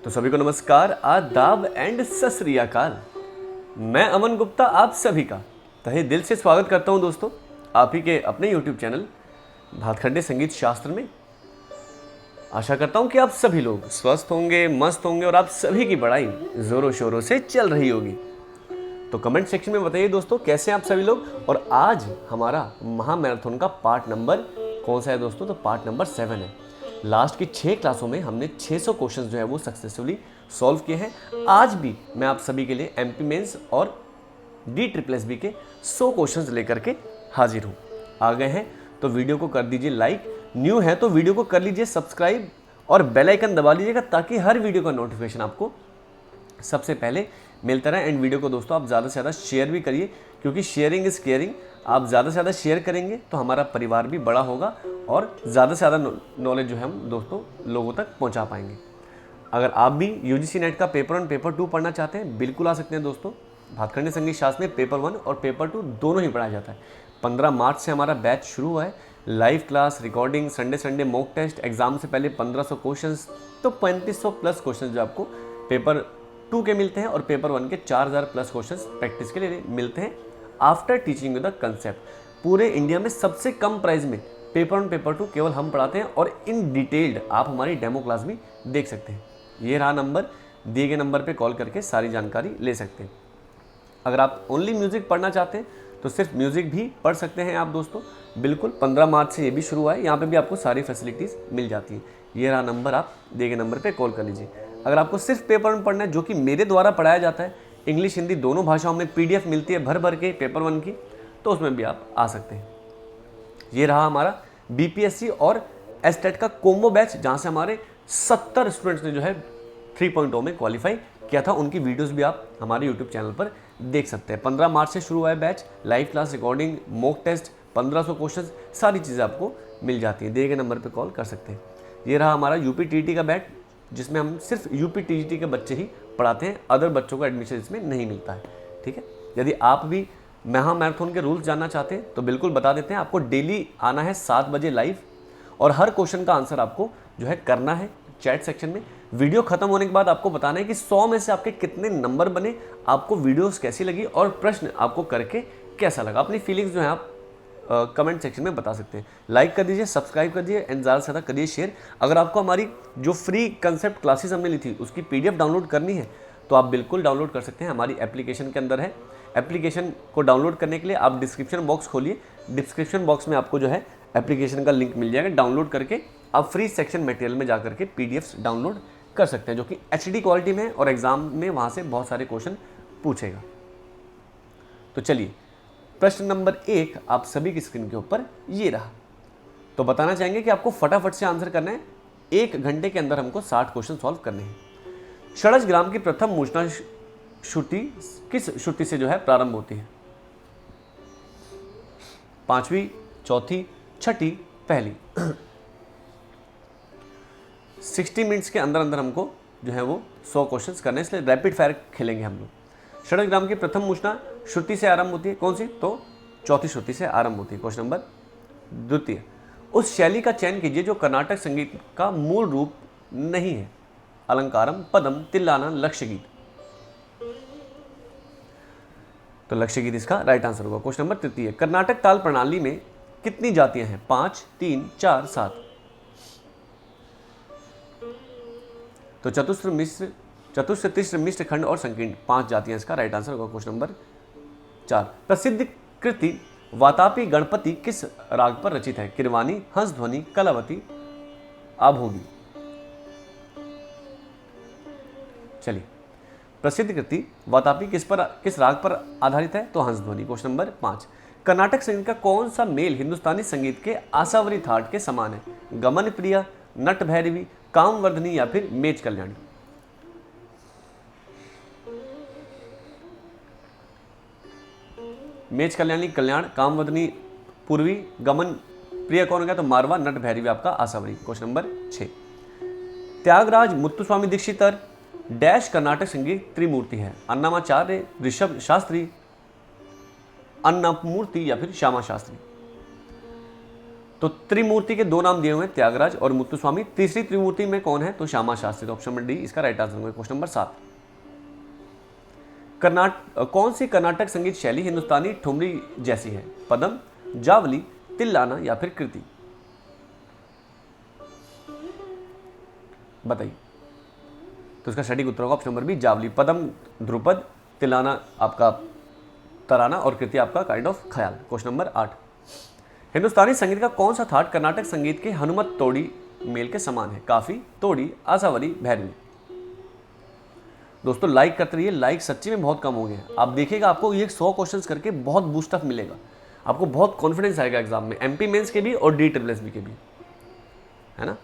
तो सभी को नमस्कार, आदाब एंड सत श्री अकाल। मैं अमन गुप्ता आप सभी का तहे दिल से स्वागत करता हूं दोस्तों, आप ही के अपने YouTube चैनल भातखंडे संगीत शास्त्र में। आशा करता हूं कि आप सभी लोग स्वस्थ होंगे, मस्त होंगे और आप सभी की पढ़ाई जोरों शोरों से चल रही होगी। तो कमेंट सेक्शन में बताइए दोस्तों कैसे हैं आप सभी लोग। और आज हमारा महामैराथन का पार्ट नंबर कौन सा है दोस्तों? तो पार्ट नंबर 7 है। लास्ट की 6 क्लासों में हमने 600 क्वेश्चंस जो है वो सक्सेसफुली सॉल्व किए हैं। आज भी मैं आप सभी के लिए एमपी मेंस और DSSB के 100 क्वेश्चंस लेकर के हाजिर हूँ। आ गए हैं तो वीडियो को कर दीजिए लाइक, न्यू है तो वीडियो को कर लीजिए सब्सक्राइब और बेल आइकन दबा लीजिएगा ताकि हर वीडियो का नोटिफिकेशन आपको सबसे पहले मिलता रहे। एंड वीडियो को दोस्तों आप ज़्यादा से ज़्यादा शेयर भी करिए, क्योंकि शेयरिंग इज़ केयरिंग। आप ज़्यादा से ज़्यादा शेयर करेंगे तो हमारा परिवार भी बड़ा होगा और ज़्यादा से ज़्यादा नॉलेज जो है हम दोस्तों लोगों तक पहुंचा पाएंगे। अगर आप भी UGC नेट का पेपर 1 पेपर 2 पढ़ना चाहते हैं, बिल्कुल आ सकते हैं दोस्तों। भातखंडे संगीत शास्त्र में पेपर 1 और पेपर 2 दोनों ही पढ़ाया जाता है। 15 मार्च से हमारा बैच शुरू हुआ है। Live class, recording, Sunday mock test, exam से पहले 1500 क्वेश्चन, तो 3500 प्लस क्वेश्चन जो आपको पेपर 2 के मिलते हैं और पेपर 1 के 4000 प्लस क्वेश्चन प्रैक्टिस के लिए मिलते हैं। After teaching with the concept पूरे इंडिया में सबसे कम प्राइस में पेपर 1 पेपर 2 केवल हम पढ़ाते हैं और इन डिटेल्ड आप हमारी डेमो क्लास भी देख सकते हैं। ये रहा नंबर, दिए गए नंबर पे कॉल करके सारी जानकारी ले सकते हैं। अगर आप ओनली म्यूज़िक पढ़ना चाहते हैं तो सिर्फ म्यूज़िक भी पढ़ सकते हैं आप दोस्तों। बिल्कुल 15 मार्च से ये भी शुरू हुआ है, यहाँ पे भी आपको सारी फैसिलिटीज़ मिल जाती हैं। ये रहा नंबर, आप दिए गए नंबर पे कॉल कर लीजिए। अगर आपको सिर्फ पेपर 1 पढ़ना है, जो कि मेरे द्वारा पढ़ाया जाता है, इंग्लिश हिंदी दोनों भाषाओं में PDF मिलती है भर भर के पेपर 1 की, तो उसमें भी आप आ सकते हैं। ये रहा हमारा BPSC और STET का कोम्बो बैच, जहाँ से हमारे 70 स्टूडेंट्स ने जो है 3.0 में क्वालिफाई किया था। उनकी वीडियोस भी आप हमारे YouTube चैनल पर देख सकते हैं। 15 मार्च से शुरू हुआ है batch. Live class, recording, mock test, 1500 question, सारी चीज़ें आपको मिल जाती हैं। दिए गए नंबर पर कॉल कर सकते हैं। ये रहा हमारा UPTET का बैच, जिसमें हम सिर्फ UPTET के बच्चे ही पढ़ाते हैं, अदर बच्चों को एडमिशन इसमें नहीं मिलता है। ठीक है, यदि आप भी महामैराथन के रूल्स जानना चाहते हैं तो बिल्कुल बता देते हैं। आपको डेली आना है 7 बजे लाइव, और हर क्वेश्चन का आंसर आपको जो है करना है चैट सेक्शन में। वीडियो खत्म होने के बाद आपको बताना है कि 100 में से आपके कितने नंबर बने, आपको वीडियोस कैसी लगी और प्रश्न आपको करके कैसा लगा। अपनी फीलिंग्स जो है आप कमेंट सेक्शन में बता सकते हैं। लाइक कर दीजिए, सब्सक्राइब कर दीजिए एंड ज़्यादा से ज़्यादा करिए शेयर। अगर आपको हमारी जो फ्री कंसेप्ट क्लासेस हमने ली थी उसकी PDF डाउनलोड करनी है तो आप बिल्कुल डाउनलोड कर सकते हैं, हमारी एप्लीकेशन के अंदर है। एप्लीकेशन को डाउनलोड करने के लिए आप डिस्क्रिप्शन बॉक्स खोलिए, डिस्क्रिप्शन बॉक्स में आपको जो है एप्लीकेशन का लिंक मिल जाएगा। डाउनलोड करके आप फ्री सेक्शन मटेरियल में जा करके PDFs डाउनलोड कर सकते हैं, जो कि HD क्वालिटी में है और एग्जाम में वहाँ से बहुत सारे क्वेश्चन पूछेगा। तो चलिए, प्रश्न नंबर 1 आप सभी की स्क्रीन के ऊपर ये रहा। तो बताना चाहेंगे कि आपको फटाफट से आंसर करना है। 1 घंटे के अंदर हमको 60 क्वेश्चन सॉल्व करने हैं। षडज ग्राम की प्रथम मूषणा श्रुति किस श्रुति से जो है प्रारंभ होती है? 5वीं, चौथी, छठी, पहली। 60 मिनट्स के अंदर अंदर हमको जो है वो 100 क्वेश्चंस करने हैं, इसलिए रैपिड फायर खेलेंगे हम लोग। षडज ग्राम की प्रथम मूषणा श्रुति से आरंभ होती है, कौन सी? तो चौथी श्रुति से आरंभ होती है। क्वेश्चन नंबर 2, उस शैली का चयन कीजिए जो कर्नाटक संगीत का मूल रूप नहीं है। अलंकारम, पदम, तिल्लाना, लक्ष्य गीत। तो लक्ष्य गीत इसका राइट आंसर होगा। क्वेश्चन नंबर 3, कर्नाटक ताल प्रणाली में कितनी जातियां हैं? 5, 3, 4, 7। तो चतुस्र, मिश्र, चतुस्र, तिस्र, मिश्र, खंड और संकीर्ण, 5 जातियां इसका राइट आंसर होगा। क्वेश्चन नंबर 4, प्रसिद्ध कृति वातापी गणपति किस राग पर रचित है? किरवानी, हंसध्वनि, कलावती, आभोगी। चलिए, प्रसिद्ध कृति वातापी किस राग पर आधारित है? तो हंसध्वनि। क्वेश्चन नंबर 5, कर्नाटक संगीत का कौन सा मेल हिंदुस्तानी संगीत के आसावरी थाट के समान है? गमन प्रिया, नट भैरवी, कामवर्धनी या फिर मेच कल्याणी। मेच कल्याणी कल्याण, कामवर्धनी पूर्वी, गमन प्रिय कौन हो गया? तो मारवा, नट भैरवी आपका Asavari. Question number 6, Tyagaraja Muthuswami Dikshitar dash Carnatic संगीत त्रिमूर्ति है? अन्नामाचार्य, ऋषभ शास्त्री, अन्नामूर्ति या फिर श्यामा शास्त्री। तो त्रिमूर्ति के दो नाम दिए हुए हैं, त्यागराज और मुत्तुस्वामी। तीसरी त्रिमूर्ति में कौन है? तो श्यामा शास्त्री। तो ऑप्शन नंबर डी इसका राइट आंसर होगा। क्वेश्चन नंबर 7, कौन सी कर्नाटक संगीत शैली हिंदुस्तानी ठुमरी जैसी है? पदम, जावली, तिल्लाना या फिर कृति? बताइए। तो इसका सटीक उत्तर होगा ऑप्शन नंबर बी, जावली। पदम ध्रुपद, तिल्लाना आपका तराना और कृति आपका काइंड ऑफ ख्याल। क्वेश्चन नंबर 8, हिंदुस्तानी संगीत का कौन सा थाट कर्नाटक संगीत के हनुमत तोड़ी मेल के समान है? काफी, तोड़ी, आसावरी, भैरवी? दोस्तों लाइक करते रहिए, लाइक सच्ची में बहुत कम हो गए हैं। आप देखिएगा आपको ये 100 क्वेश्चंस करके बहुत बूस्ट अप मिलेगा, आपको बहुत कॉन्फिडेंस आएगा एग्जाम में, एमपी मेंस के भी और DSSB के भी, है ना।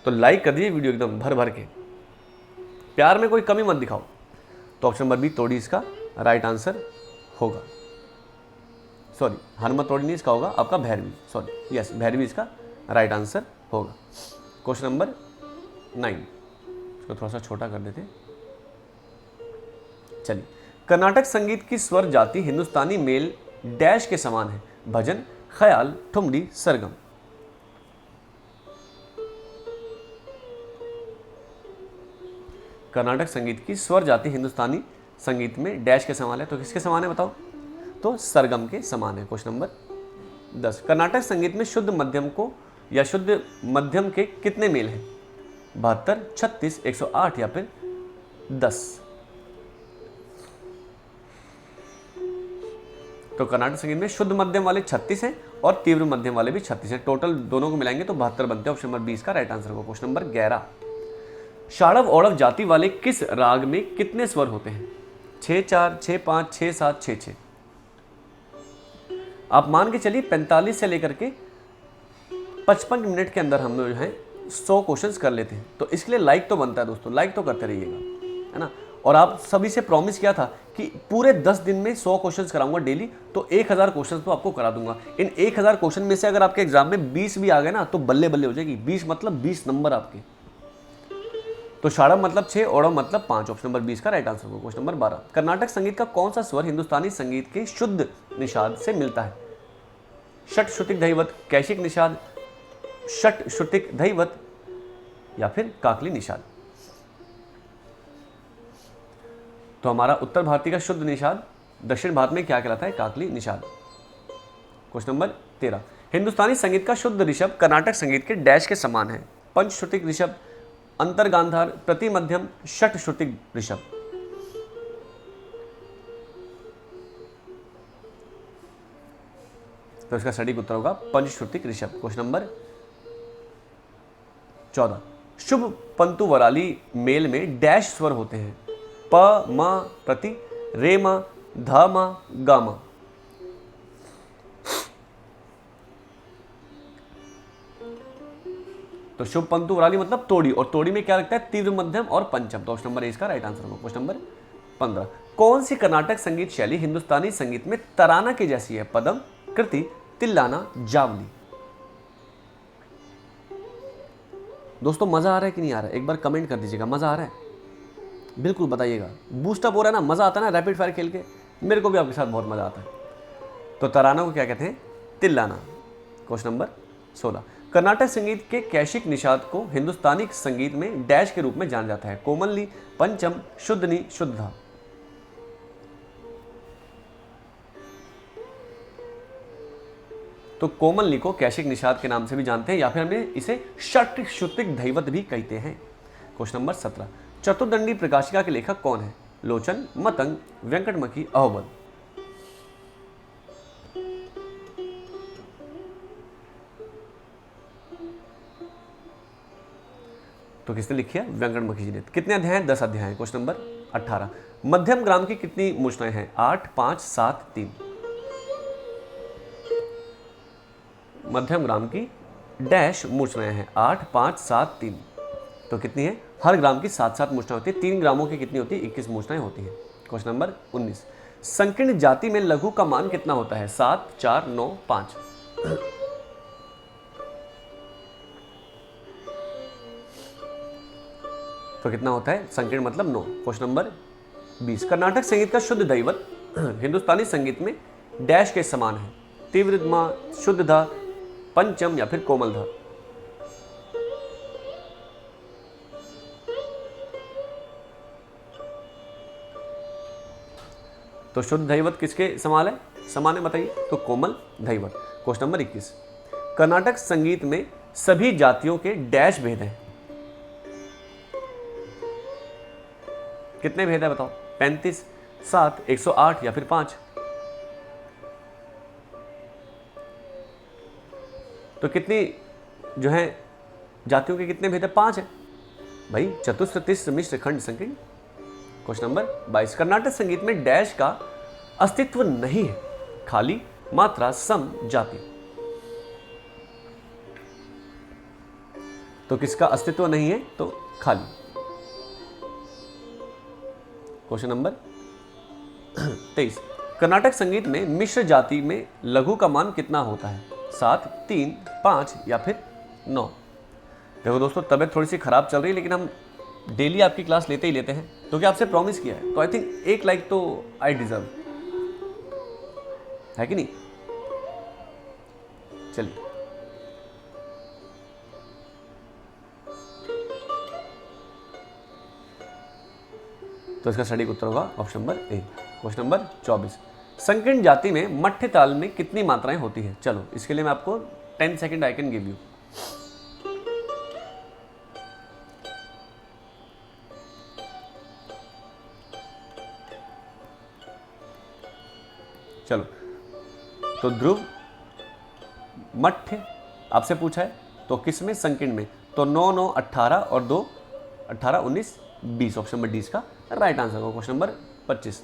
तो लाइक कर दीजिए वीडियो एकदम भर भर के, प्यार में कोई कमी मत दिखाओ। तो ऑप्शन नंबर बी तोड़ी इसका राइट आंसर होगा। सॉरी, हनुमत तोड़ी नहीं, इसका होगा आपका भैरवी। सॉरी, यस, भैरवी इसका राइट आंसर होगा। क्वेश्चन नंबर 9, इसको थोड़ा सा छोटा कर देते हैं। चलिए, कर्नाटक संगीत की स्वर जाति हिंदुस्तानी मेल डैश के समान है? भजन, ख्याल, ठुमरी, सरगम? कर्नाटक संगीत की स्वर जाति हिंदुस्तानी संगीत में डैश के समान है, तो किसके समान है बताओ? तो सरगम के समान है। क्वेश्चन नंबर 10, कर्नाटक संगीत में शुद्ध मध्यम को या शुद्ध मध्यम के कितने मेल हैं? 72, 36, 108 या फिर 10? तो कर्नाटक संगीत में शुद्ध मध्यम वाले 36 हैं और तीव्र मध्यम वाले भी 36 हैं। टोटल दोनों को मिलाएंगे तो 72 बनते हैं। ऑप्शन नंबर 20 का राइट आंसर होगा। क्वेश्चन नंबर 11, शाड़व औड़व जाति वाले किस राग में कितने स्वर होते हैं? 6, 4, 6, 5, 6, 7, 6, 6? आप मान के चलिए 45 से लेकर के 55 मिनट के अंदर हम जो है 100 क्वेश्चंस कर लेते हैं। तो इसके लिए लाइक तो बनता है दोस्तों, लाइक तो करते रहिएगा, है ना। और आप सभी से प्रॉमिस किया था कि पूरे 10 दिन में 100 क्वेश्चंस कराऊंगा डेली, तो 1000 क्वेश्चंस तो आपको करा दूंगा। इन 1000 क्वेश्चन में से अगर आपके एग्जाम में 20 भी आ गए ना तो बल्ले बल्ले हो जाएगी। 20 मतलब 20 नंबर आपके। तो शाड़व मतलब 6, औड़व मतलब 5। ऑप्शन नंबर 20 का राइट आंसर होगा। क्वेश्चन नंबर 12, कर्नाटक संगीत का कौन सा स्वर हिंदुस्तानी संगीत के शुद्ध निषाद से मिलता है? षट श्रुतिक धैवत, कैशिक निषाद, षट श्रुतिक धैवत या फिर काकली निषाद? तो हमारा उत्तर भारतीय का शुद्ध निषाद दक्षिण भारत में क्या कहलाता है? काकली निषाद। क्वेश्चन नंबर 13, हिंदुस्तानी संगीत का शुद्ध ऋषभ कर्नाटक संगीत के डैश के समान है? पंचश्रुतिक ऋषभ, अंतर गांधार, प्रति मध्यम, षट श्रुतिक ऋषभ? तो इसका सटीक उत्तर होगा पंचश्रुतिक ऋषभ। क्वेश्चन नंबर 14, शुभ पंतु वराली मेल में डैश स्वर होते हैं? प, म, प्रति, रे, म, ध, म, ग, म? तो शुभ पंतु वराली मतलब तोड़ी, और तोड़ी में क्या लगता है? तीव्र मध्यम और पंचम। तो ऑप्शन नंबर ए इसका राइट आंसर होगा। क्वेश्चन नंबर 15, कौन सी कर्नाटक संगीत शैली हिंदुस्तानी संगीत में तराना की जैसी है? पदम, कृति, तिल्लाना, जावली? दोस्तों मजा आ रहा है कि नहीं आ रहा है? एक बार कमेंट कर दीजिएगा, मजा आ रहा है? बिल्कुल बताइएगा। बूस्टअप हो रहा है ना, मजा आता है ना रैपिड फायर खेल के? मेरे को भी आपके साथ बहुत मजा आता है। तो तराना को क्या कहते हैं? तिल्लाना। क्वेश्चन नंबर 16, कर्नाटक संगीत के कैशिक निषाद को हिंदुस्तानी संगीत में डैश के रूप में जाना जाता है? कोमलनी, पंचम, शुद्धनी, शुद्धा? तो कोमलनी को कैशिक निषाद के नाम से भी जानते हैं या फिर हमें इसे षट श्रुतिक धैवत भी कहते हैं। क्वेश्चन नंबर 17, चतुर्दंडी प्रकाशिका के लेखक कौन है? लोचन, मतंग, वेंकटमखी, अहोबल? तो किसने लिखी है? वेंकटमखी जी ने। कितने अध्याय हैं? 10 अध्याय हैं। क्वेश्चन नंबर 18, मध्यम ग्राम की कितनी मूर्छनाएं हैं? 8, 5, 7, 3? मध्यम ग्राम की डैश मूर्छनाएं हैं? 8, 5, 7, 3? तो कितनी है? हर ग्राम की 7-7 मूर्छनाएं होती है। 3 ग्रामों की कितनी होती है? 21 मूर्छनाएं होती हैं। क्वेश्चन नंबर 19, संकीर्ण जाति में लघु का मान कितना होता है? 7, 4, 9, 5? तो कितना होता है? संकीर्ण मतलब 9। क्वेश्चन नंबर 20, कर्नाटक संगीत का शुद्ध दैवत हिंदुस्तानी संगीत में डैश के समान है? तीव्र म, शुद्ध ध, पंचम या फिर कोमलधा? तो शुद्ध धैवत किसके समान है बताइए? तो कोमल धैवत। क्वेश्चन नंबर 21, कर्नाटक संगीत में सभी जातियों के डैश भेद हैं। कितने भेद है बताओ? 35, 7, 108 या फिर 5? तो कितनी जो है जातियों के कितने भेद है? 5 है भाई। चतुस्र, तिस्र, मिश्र, खंड, संकीर्ण। क्वेश्चन नंबर 22, कर्नाटक संगीत में डैश का अस्तित्व नहीं है, खाली मात्रा, सम, जाति। तो किसका अस्तित्व नहीं है? तो खाली। क्वेश्चन नंबर 23, कर्नाटक संगीत में मिश्र जाति में लघु का मान कितना होता है? 7, 3, 5 या फिर 9? देखो दोस्तों, तबीयत थोड़ी सी खराब चल रही है, लेकिन हम डेली आपकी क्लास लेते ही लेते हैं, क्योंकि आपसे प्रॉमिस किया है। तो आई थिंक एक लाइक तो आई डिजर्व, है कि नहीं? चलिए, तो इसका सटीक उत्तर होगा option number A. Question number 24, संकीर्ण जाति में मध्य ताल में कितनी मात्राएं होती हैं? चलो, इसके लिए मैं आपको 10 second I can give you. चलो, तो ध्रुव, मध्य आपसे पूछा है, तो किस में? संकीर्ण में। तो 9, 9, 18 और 2, 18, 19, 20। ऑप्शन नंबर डी इसका राइट आंसर होगा। क्वेश्चन नंबर 25,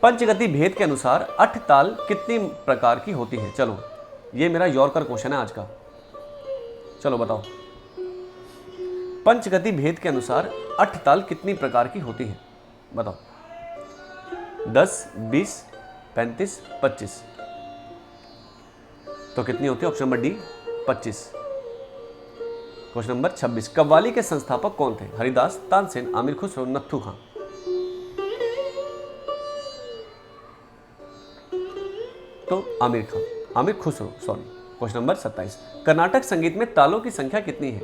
पंचगति भेद के अनुसार अठ ताल कितनी प्रकार की होती है? चलो, ये मेरा यॉर्कर क्वेश्चन है आज का। चलो बताओ, पंचगति भेद के अनुसार अठ ताल कितनी प्रकार की होती है? बताओ। 10, 20, 35, 25। तो कितनी होती है? Option number D 25। Question number 26, qawwali के संस्थापक कौन थे? हरिदास, तानसेन, आमिर खुसरो, नत्थू खां। तो Aamir Khusro, sorry. Question number 27, Karnataka संगीत में तालों की संख्या कितनी है?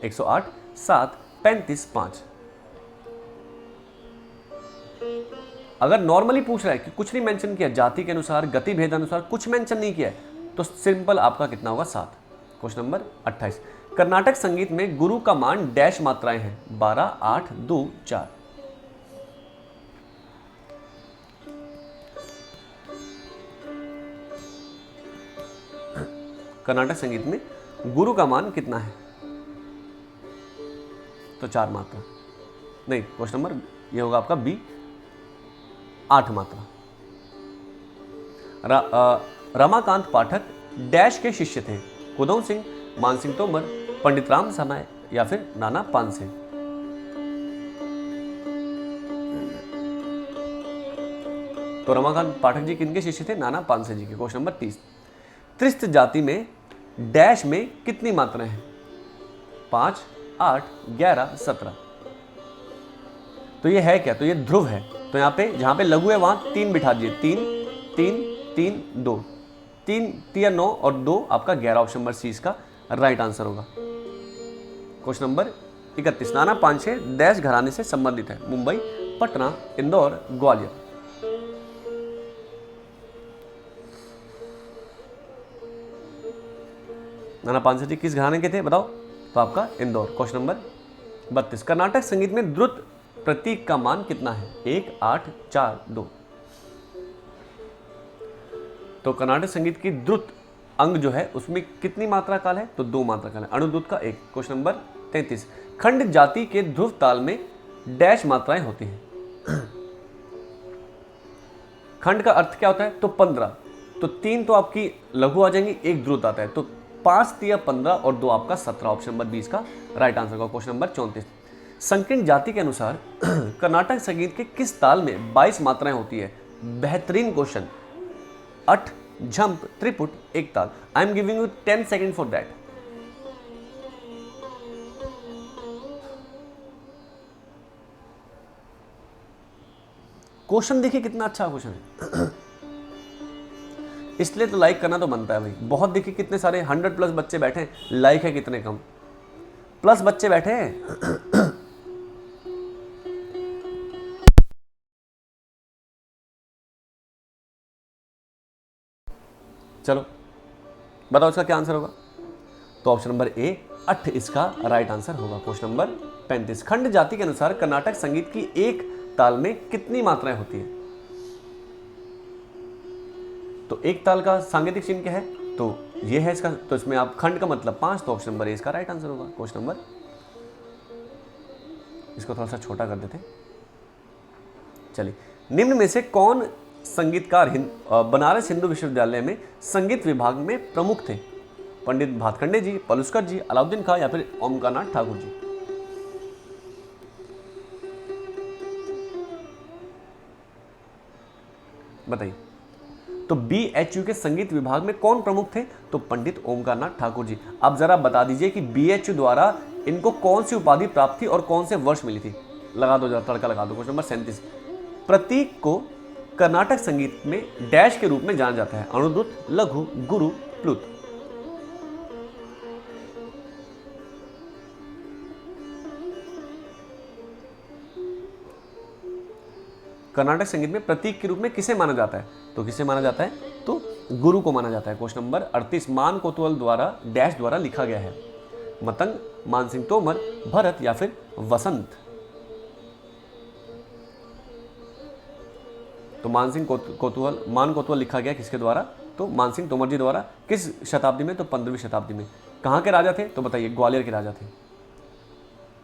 108, 7, 35, 5। अगर नॉर्मली पूछ रहा है कि कुछ नहीं मेंशन किया, जाति के अनुसार, गति भेद अनुसार कुछ मेंशन नहीं किया है, तो सिंपल आपका कितना होगा? 7। क्वेश्चन नंबर 28, कर्नाटक संगीत में गुरु का मान डैश मात्राएं हैं? 12, 8, 2, 4। कर्नाटक संगीत में गुरु का मान कितना है? तो 4 मात्रा नहीं। क्वेश्चन नंबर ये होगा आपका बी, 8 मात्रा। रमाकांत पाठक डैश के शिष्य थे? उधम सिंह, मान सिंह तोमर, पंडित राम समाय या फिर नाना पानसे? तो रमाकांत पाठक जी किनके शिष्य थे? नाना पानसे जी के। क्वेश्चन नंबर 30, त्रिस्थ जाति में डैश में कितनी मात्राएं हैं? 5, 8, 11, 17। तो ये है क्या? तो ये ध्रुव है। तो यहाँ पे जहां पे लघु है वहां 3 बिठा दीजिए। 3, 3, 3, 2, 3, 3, 9 और 2 आपका 11। ऑप्शन नंबर सी इसका राइट आंसर होगा। क्वेश्चन नंबर 31, नाना पानसे डैश घराने से संबंधित है? मुंबई, पटना, इंदौर, ग्वालियर। नाना पानसे जी किस घराने के थे बताओ? तो आपका इंदौर। क्वेश्चन नंबर 32, कर्नाटक संगीत में द्रुत प्रतीक का मान कितना है? 1, 8, 4, 2। तो कर्नाटक संगीत की द्रुत अंग जो है उसमें कितनी मात्रा काल है? तो 2 मात्रा काल है। अनुद्रुत का 1। क्वेश्चन नंबर 33, खंड जाति के ध्रुव ताल में डैश मात्राएं होती हैं? खंड का अर्थ क्या होता है? तो 15। तो 3 तो आपकी लघु आ जाएंगी, 1 द्रुत आता है। तो 5, 3, 15 और 2 आपका 17। ऑप्शन नंबर 20 का राइट आंसर होगा। क्वेश्चन नंबर 34, संकीर्ण जाति के अनुसार कर्नाटक संगीत के किस ताल में 22 मात्राएं होती है? बेहतरीन क्वेश्चन। अठ, झंप, त्रिपुट, एक ताल। I am giving you 10 second for that. Question देखिए कितना अच्छा क्वेश्चन है। इसलिए तो लाइक करना तो बनता है भाई। बहुत देखिए कितने सारे 100+ बच्चे बैठे हैं, लाइक है कितने कम, प्लस बच्चे बैठे हैं। चलो बताओ इसका क्या आंसर होगा। तो ऑप्शन नंबर ए 8 इसका राइट आंसर होगा। क्वेश्चन नंबर 35, खंड जाति के अनुसार कर्नाटक संगीत की एक ताल में कितनी मात्राएं होती हैं। तो एक ताल का सांगीतिक चिन्ह क्या है, तो ये है इसका, तो इसमें आप खंड का मतलब 5, तो ऑप्शन नंबर ए इसका राइट आंसर होगा। क्वेश्चन नंबर, इसको थोड़ा सा छोटा कर देते हैं। चलिए, निम्न में से कौन संगीतकार बनारस हिंदू विश्वविद्यालय में संगीत विभाग में प्रमुख थे। पंडित भातखंडे जी, पलुस्कर जी, अलाउद्दीन खां या फिर ओमकारनाथ ठाकुर जी। बताइए। तो BHU के संगीत विभाग में कौन प्रमुख थे, तो पंडित ओमकारनाथ ठाकुर जी। अब जरा बता दीजिए कि BHU द्वारा इनको कौन सी उपाधि प्राप्त थी और कौन से वर्ष मिली थी। लगा दो जरा, तड़का लगा दो। क्वेश्चन नंबर 37, प्रतीक को कर्नाटक संगीत में डैश के रूप में जाना जाता है। अनुद्रुत, लघु, गुरु, प्लुत। कर्नाटक संगीत में प्रतीक के रूप में किसे माना जाता है, तो किसे माना जाता है, तो गुरु को माना जाता है। क्वेश्चन नंबर 38, मान कोतवाल द्वारा डैश द्वारा लिखा गया है। मतंग, मानसिंह तोमर, भरत या फिर वसंत। तो मान कोतवाल लिखा गया किसके द्वारा, तो मानसिंह तोमर जी द्वारा। किस शताब्दी में, तो 15वीं शताब्दी में। कहाँ के राजा थे, तो बताइए, ग्वालियर के राजा थे।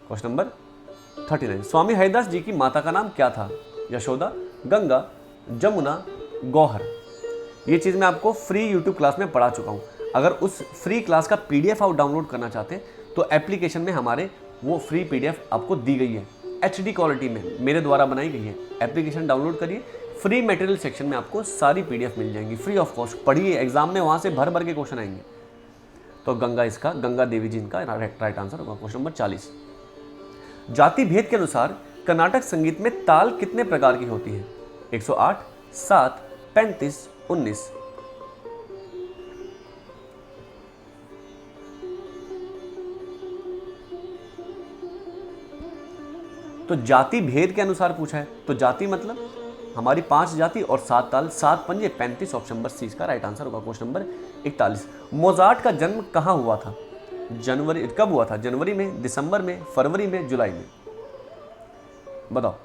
क्वेश्चन नंबर 39, स्वामी हरिदास जी की माता का नाम क्या था। यशोदा, गंगा, जमुना, गौहर। ये चीज़ मैं आपको फ्री यूट्यूब क्लास में पढ़ा चुका हूँ। अगर उस फ्री क्लास का PDF आप डाउनलोड करना चाहते हैं तो एप्लीकेशन में हमारे वो फ्री PDF आपको दी गई है, HD क्वालिटी में मेरे द्वारा बनाई गई है। एप्लीकेशन डाउनलोड करिए, फ्री मटेरियल सेक्शन में आपको सारी PDF मिल जाएंगी फ्री ऑफ कॉस्ट। पढ़िए, एग्जाम में वहाँ से भर भर के क्वेश्चन आएंगे। तो गंगा देवी जी इनका राइट आंसर होगा। क्वेश्चन नंबर 40, जाति भेद के अनुसार कर्नाटक संगीत में ताल कितने प्रकार की होती है। 108, 7, 35, 19। तो जाति भेद के अनुसार पूछा है, तो जाति मतलब हमारी 5 जाति और 7 ताल, 7 पंजे 35। ऑप्शन नंबर सी का राइट आंसर होगा। क्वेश्चन नंबर 41, मोजार्ट का जन्म कहाँ हुआ था। कब हुआ था, जनवरी में, दिसंबर में, फरवरी में, जुलाई में। बताओ।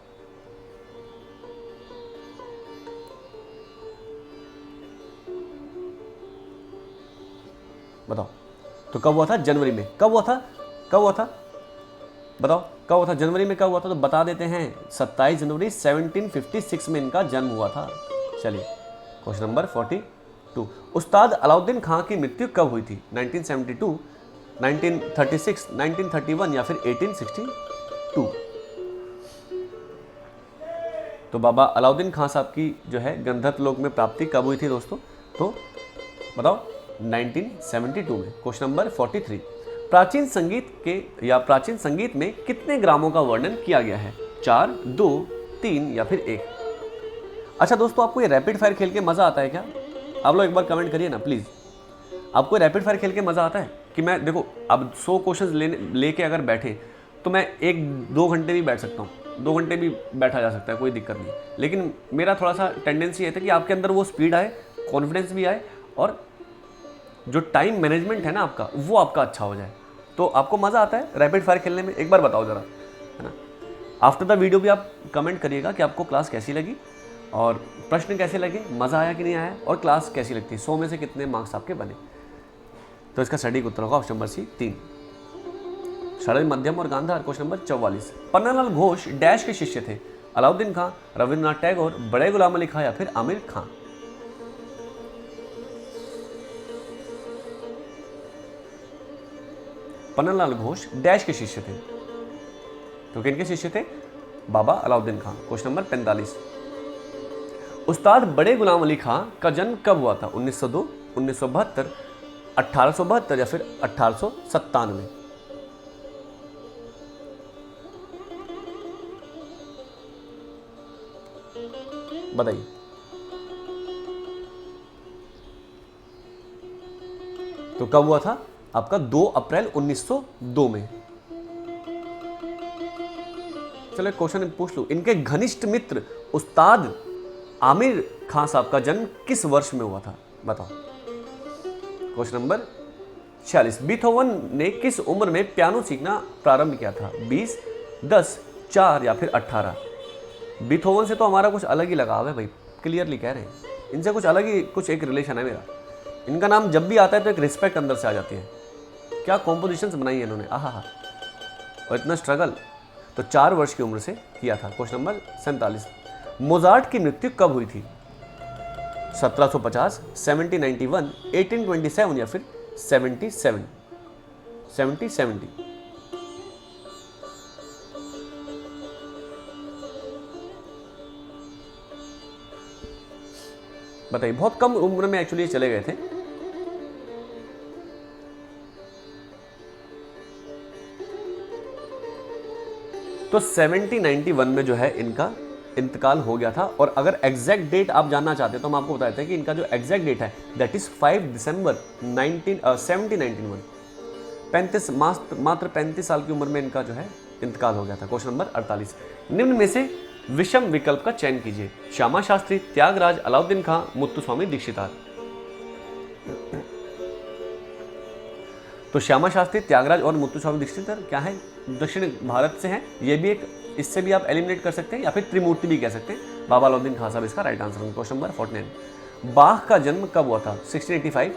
तो कब हुआ था, जनवरी में। कब हुआ था बताओ, कब हुआ था जनवरी में, कब हुआ था, तो बता देते हैं 27 जनवरी 1756 में इनका जन्म हुआ था। चलिए, क्वेश्चन नंबर 42, उस्ताद अलाउद्दीन खां की मृत्यु कब हुई थी। 1972, 1936, 1931 या फिर 1862। तो बाबा अलाउद्दीन खां साहब की जो है गंधर्व लोक में प्राप्ति कब हुई थी दोस्तों, तो बताओ 1972 में। क्वेश्चन नंबर 43, प्राचीन संगीत में कितने ग्रामों का वर्णन किया गया है। 4, 2, 3 या फिर 1। अच्छा दोस्तों, आपको ये रैपिड फायर खेल के मजा आता है क्या। आप लोग एक बार कमेंट करिए ना प्लीज। आपको रैपिड फायर खेल के मजा आता है कि मैं देखो अब 100 क्वेश्चन लेके अगर बैठे तो मैं 1-2 घंटे भी बैठ सकता हूँ, 2 घंटे भी बैठा जा सकता है, कोई दिक्कत नहीं। लेकिन मेरा थोड़ा सा टेंडेंसी है कि आपके अंदर वो स्पीड आए, कॉन्फिडेंस भी आए और जो टाइम मैनेजमेंट है ना आपका, वो आपका अच्छा हो जाए। तो आपको मज़ा आता है रैपिड फायर खेलने में, एक बार बताओ ज़रा, है ना। आफ्टर द वीडियो भी आप कमेंट करिएगा कि आपको क्लास कैसी लगी और प्रश्न कैसे लगे, मज़ा आया कि नहीं आया, और क्लास कैसी लगती है, 100 में से कितने मार्क्स आपके बने। तो इसका सटीक उत्तर होगा ऑप्शन नंबर सी 3, सरल, मध्यम और गांधार। Question number 44, Pannalal Ghosh dash के शिष्य थे। अलाउद्दीन खां, रविंद्रनाथ टैगोर, बड़े गुलाम अली खां या फिर आमिर खां। पन्नालाल घोष डैश के शिष्य थे, तो किनके शिष्य थे, बाबा अलाउद्दीन खां। क्वेश्चन नंबर 45, उस्ताद बड़े गुलाम अली खां का जन्म कब हुआ था। 1902, 1972, 1872 या फिर 1897। बताइए। तो कब हुआ था? आपका 2 अप्रैल 1902 में। चलो एक क्वेश्चन पूछ लूं, इनके घनिष्ठ मित्र उस्ताद आमिर खान साहब का जन्म किस वर्ष में हुआ था? बताओ। क्वेश्चन नंबर 46, बीथोवन ने किस उम्र में पियानो सीखना प्रारंभ किया था? 20, 10, 4 या फिर 18? बीथोवन से तो हमारा कुछ अलग ही लगाव है भाई, क्लियरली कह रहे हैं, इनसे कुछ अलग ही कुछ एक रिलेशन है मेरा। इनका नाम जब भी आता है तो एक रिस्पेक्ट अंदर से आ जाती है। क्या कॉम्पोजिशंस बनाई है इन्होंने, आहा, और इतना स्ट्रगल। तो 4 वर्ष की उम्र से किया था। क्वेश्चन नंबर 47, मोजार्ट की मृत्यु कब हुई थी? 1750, 1791, 1827 या फिर 70? बताइए, बहुत कम उम्र में एक्चुअली चले गए थे। तो 1791 में जो है इनका इंतकाल हो गया था। और अगर एग्जैक्ट डेट आप जानना चाहते हैं तो हम आपको बताते हैं कि इनका जो एग्जैक्ट डेट है दैट इज 5 दिसंबर 1791। 35 मात्र 35 साल की उम्र में इनका जो है इंतकाल हो गया था। क्वेश्चन नंबर 48, निम्न में से विषम विकल्प का चयन कीजिए। श्यामा शास्त्री, त्यागराज, अलाउद्दीन खां, मुत्तुस्वामी दीक्षितार। तो श्यामा शास्त्री, त्यागराज और मुत्तुस्वामी दीक्षितार क्या है? दक्षिण भारत से हैं। ये भी एक, इससे भी आप एलिमिनेट कर सकते हैं या फिर त्रिमूर्ति भी कह सकते हैं। बाबा अलाउद्दीन खान साहब इसका राइट आंसर होंगे। क्वेश्चन नंबर 49, बाख का जन्म कब हुआ था? 1685,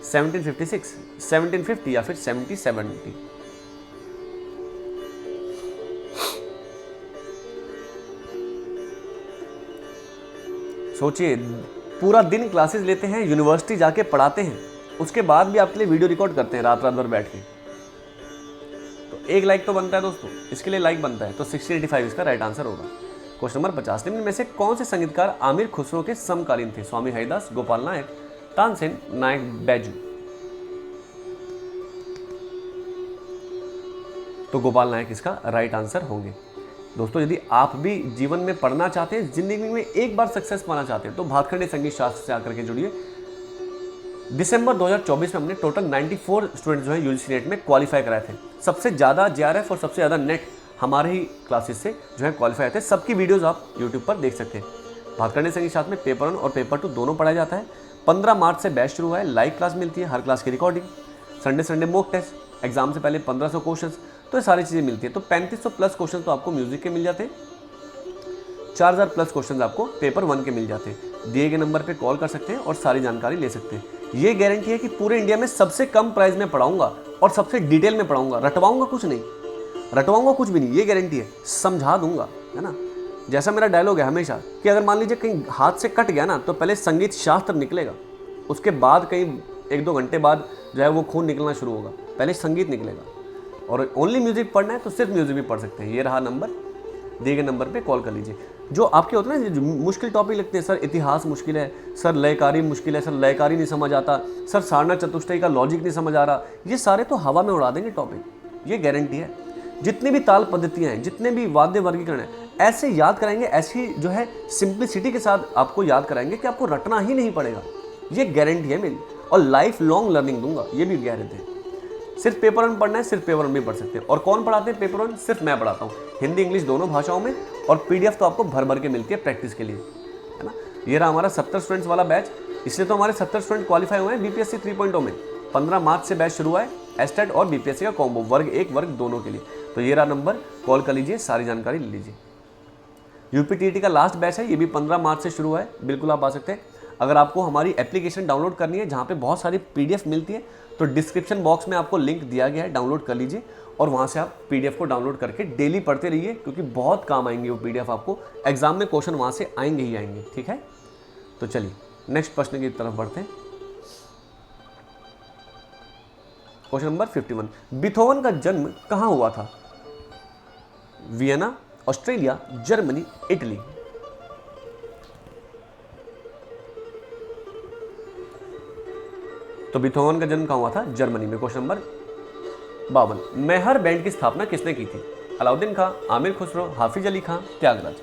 1756, 1750 या फिर 1770? सोचिए, पूरा दिन क्लासेस लेते हैं, यूनिवर्सिटी जाके पढ़ाते हैं, उसके बाद भी आपके लिए वीडियो रिकॉर्ड करते हैं रात भर बैठ के। तो एक लाइक तो बनता है दोस्तों, इसके लिए लाइक बनता है। तो 1685 इसका राइट आंसर होगा। क्वेश्चन नंबर 50, निम्न में से कौन से संगीतकार आमिर खुसरो के समकालीन थे? स्वामी हरिदास, गोपाल नायक, तानसेन, नायक बैजू? तो गोपाल नायक इसका राइट आंसर होंगे। दोस्तों, यदि आप भी जीवन में पढ़ना चाहते हैं, जिंदगी में एक बार सक्सेस पाना चाहते हैं, तो भातखंडे संगीत शास्त्र से आकर के जुड़िए। दिसंबर 2024 में हमने टोटल 94 स्टूडेंट्स जो है यूजीसी नेट में क्वालिफाई कराए थे। सबसे ज़्यादा जेआरएफ और सबसे ज़्यादा नेट हमारे ही क्लासेस से जो है क्वालिफाई थे। सबकी वीडियोज़ आप यूट्यूब पर देख सकते हैं। भातखंडे संगीत शास्त्र में पेपर 1 और पेपर 2 दोनों पढ़ाया जाता है। 15 मार्च से बैच शुरू हुआ है। लाइव क्लास मिलती है, हर क्लास की recording, Sunday mock test, exam से पहले 1500 क्वेश्चन, तो ये सारी चीज़ें मिलती है। तो 3500 प्लस क्वेश्चन तो आपको म्यूजिक के मिल जाते हैं, 4000 प्लस क्वेश्चन आपको पेपर 1 के मिल जाते हैं। दिए गए नंबर पे कॉल कर सकते हैं और सारी जानकारी ले सकते हैं। ये गारंटी है कि पूरे इंडिया में सबसे कम प्राइस में पढ़ाऊंगा और सबसे डिटेल में पढ़ाऊंगा। रटवाऊंगा कुछ नहीं, रटवाऊंगा कुछ भी नहीं, ये गारंटी है। समझा दूंगा, है ना। जैसा मेरा डायलॉग है हमेशा कि अगर मान लीजिए कहीं हाथ से कट गया ना, तो पहले संगीत शास्त्र निकलेगा, उसके बाद कहीं 1-2 घंटे बाद जो है वो खून निकलना शुरू होगा। पहले संगीत निकलेगा। और ओनली म्यूजिक पढ़ना है तो सिर्फ म्यूजिक भी पढ़ सकते हैं। ये रहा नंबर, दिए गए नंबर पे कॉल कर लीजिए। जो आपके होते हैं ना, जो मुश्किल टॉपिक लगते हैं, सर इतिहास मुश्किल है, सर लयकारी मुश्किल है, सर लयकारी नहीं समझ आता, सर सारना चतुष्टय का लॉजिक नहीं समझ आ रहा, ये सारे तो हवा में उड़ा देंगे टॉपिक, ये गारंटी है। जितनी भी ताल पद्धतियाँ हैं, जितने भी वाद्य वर्गीकरण है, ऐसे याद कराएंगे, ऐसी जो है सिंप्लिसिटी के साथ आपको याद कराएंगे कि आपको रटना ही नहीं पड़ेगा। ये गारंटी है मेरी। और लाइफ लॉन्ग लर्निंग दूंगा, ये भी गारंटी है। सिर्फ पेपर 1 पढ़ना है, सिर्फ पेपर 1 भी पढ़ सकते हैं। और कौन पढ़ाते हैं पेपर 1? सिर्फ मैं पढ़ाता हूँ, हिंदी इंग्लिश दोनों भाषाओं में। और पीडीएफ तो आपको भर भर के मिलती है प्रैक्टिस के लिए, है ना। ये रहा हमारा 70 स्टूडेंट्स वाला बैच। इसलिए तो हमारे 70 स्टूडेंट क्वालिफाई हुए हैं बीपीएससी 3.0 में। 15 मार्च से बैच शुरू हुआ है, एस्टेट और बीपीएससी का कॉम्बो, वर्ग 1 वर्ग दोनों के लिए। तो ये रहा नंबर, कॉल कर लीजिए, सारी जानकारी ले लीजिए। यूपीटीटी का लास्ट बैच है, ये भी 15 मार्च से शुरू हुआ है, बिल्कुल आप आ सकते हैं। अगर आपको हमारी एप्लीकेशन डाउनलोड करनी है जहाँ पे बहुत सारी पीडीएफ मिलती है, तो डिस्क्रिप्शन बॉक्स में आपको लिंक दिया गया है, डाउनलोड कर लीजिए और वहाँ से आप पीडीएफ को डाउनलोड करके डेली पढ़ते रहिए, क्योंकि बहुत काम आएंगे वो पीडीएफ आपको। एग्जाम में क्वेश्चन वहाँ से आएंगे ही आएंगे, ठीक है। तो चलिए नेक्स्ट प्रश्न की तरफ बढ़ते हैं। क्वेश्चन नंबर 51, बीथोवन का जन्म कहाँ हुआ था? Vienna, Australia, Germany, Italy? तो बीथोवन का जन्म कहाँ हुआ था? जर्मनी में। क्वेश्चन नंबर 52, मेहर बैंड की स्थापना किसने की थी? अलाउद्दीन खां, आमिर खुसरो, हाफिज अली खां, त्यागराज?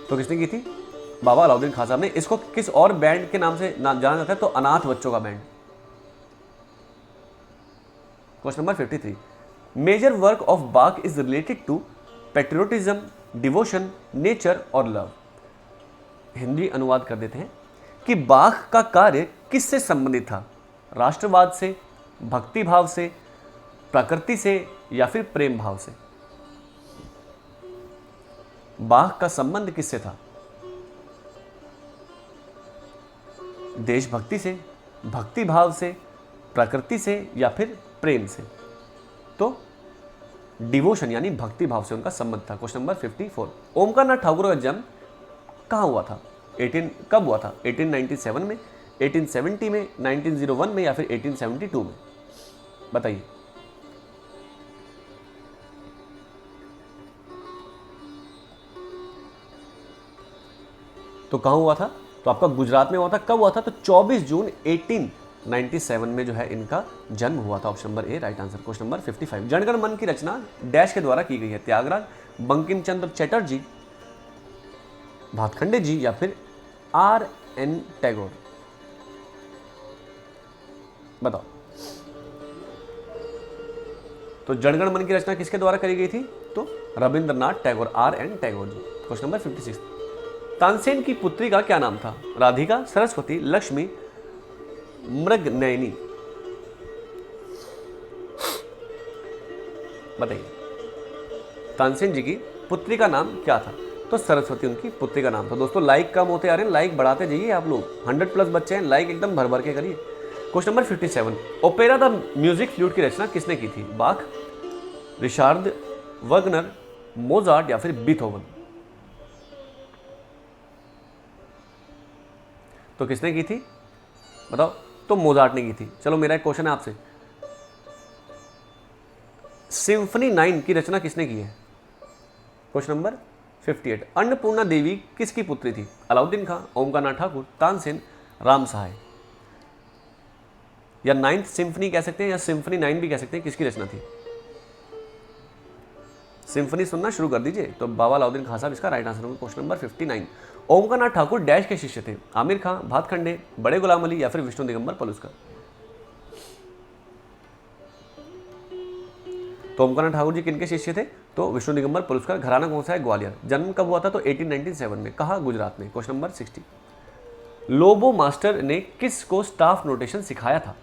तो किसने की थी? बाबा अलाउद्दीन खां साहब ने। इसको किस और बैंड के नाम से जाना जाता है? तो अनाथ बच्चों का band, question number 53, major work of Bach is related to patriotism, devotion, nature और लव। हिंदी अनुवाद कर देते हैं कि बाक का कार्य किससे संबंधित था? राष्ट्रवाद से, भक्ति भाव से, प्रकृति से या फिर प्रेम भाव से? बाक का संबंध किससे था? देशभक्ति से, भक्ति भाव से, प्रकृति से या फिर प्रेम से? तो डिवोशन यानी भक्ति भाव से उनका संबंध था। क्वेश्चन नंबर 54, ओमकार नाथ ठाकुर का जन्म कहाँ हुआ था? कब हुआ था? 1897 में, 1870 में, 1901 में या फिर 1872 में? बताइए। तो कहाँ हुआ था? तो आपका गुजरात में हुआ था। कब हुआ था? तो 24 जून 1897 में जो है इनका जन्म हुआ था। Option number A right answer. Question number 55, जनगण मन की रचना डैश के द्वारा की गई है? त्यागराज, बंकिम चंद्र चटर्जी, भातखंडे जी या फिर R.N. टैगोर? बताओ। तो जनगण मन की रचना किसके द्वारा करी गई थी? तो Rabindranath Tagore, R.N. Tagore ji. Question number 56, Tansen की पुत्री का क्या नाम था? राधिका, सरस्वती, लक्ष्मी, मृगनयनी? बताइए। तानसेन जी की पुत्री का नाम क्या था? तो सरस्वती उनकी पुत्री का नाम था। दोस्तों लाइक कम होते आ रहे हैं, लाइक बढ़ाते जाइए आप लोग। 100+ बच्चे हैं, लाइक एकदम भर भर के करिए। Question number 57, opera the music flute की रचना किसने की थी? बाख, रिचार्ड वगनर, मोजार्ट या फिर बीथोवन? तो किसने की थी? बताओ। तो मोजार्ट ने की थी। चलो मेरा एक क्वेश्चन है आपसे, सिम्फनी 9 की रचना किसने की है? क्वेश्चन नंबर 58, अन्नपूर्णा देवी किसकी पुत्री थी? अलाउद्दीन खां, ओमकार नाथ ठाकुर, तानसेन, राम सहाय? या 9th सिम्फनी कह सकते हैं या सिम्फनी 9 भी कह सकते हैं। किसकी रचना थी? सिम्फनी सुनना शुरू कर दीजिए। तो बाबा अलाउद्दीन खां साहब इसका राइट आंसर होगा। Question number 59, Omkar Nath Thakur dash के शिष्य थे? आमिर खां, भातखंडे, बड़े गुलाम अली या फिर विष्णु दिगंबर पलुस्कर? तो ओमकार नाथ ठाकुर जी किनके शिष्य थे? तो विष्णु दिगंबर पलुस्कर। घराना कौन सा है? ग्वालियर। जन्म कब हुआ था? तो 1897 में। कहाँ? गुजरात में। क्वेश्चन नंबर 60, लोबो मास्टर ने किस को स्टाफ नोटेशन सिखाया था?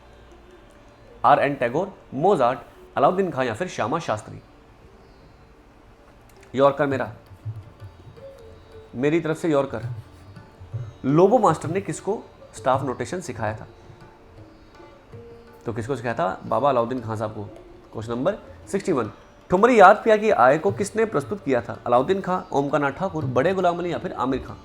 R.N. टैगोर, मोजार्ट, अलाउद्दीन खां या फिर श्यामा शास्त्री? यॉर्कर मेरी तरफ से यॉर्कर। लोबो मास्टर ने किसको स्टाफ नोटेशन सिखाया था? तो किसको सिखाया था? बाबा अलाउद्दीन खां साहब को। क्वेश्चन नंबर 61, ठुमरी याद पिया की आय को किसने प्रस्तुत किया था? अलाउद्दीन खां, ओमकार नाथ ठाकुर, बड़े गुलाम अली या फिर आमिर खां?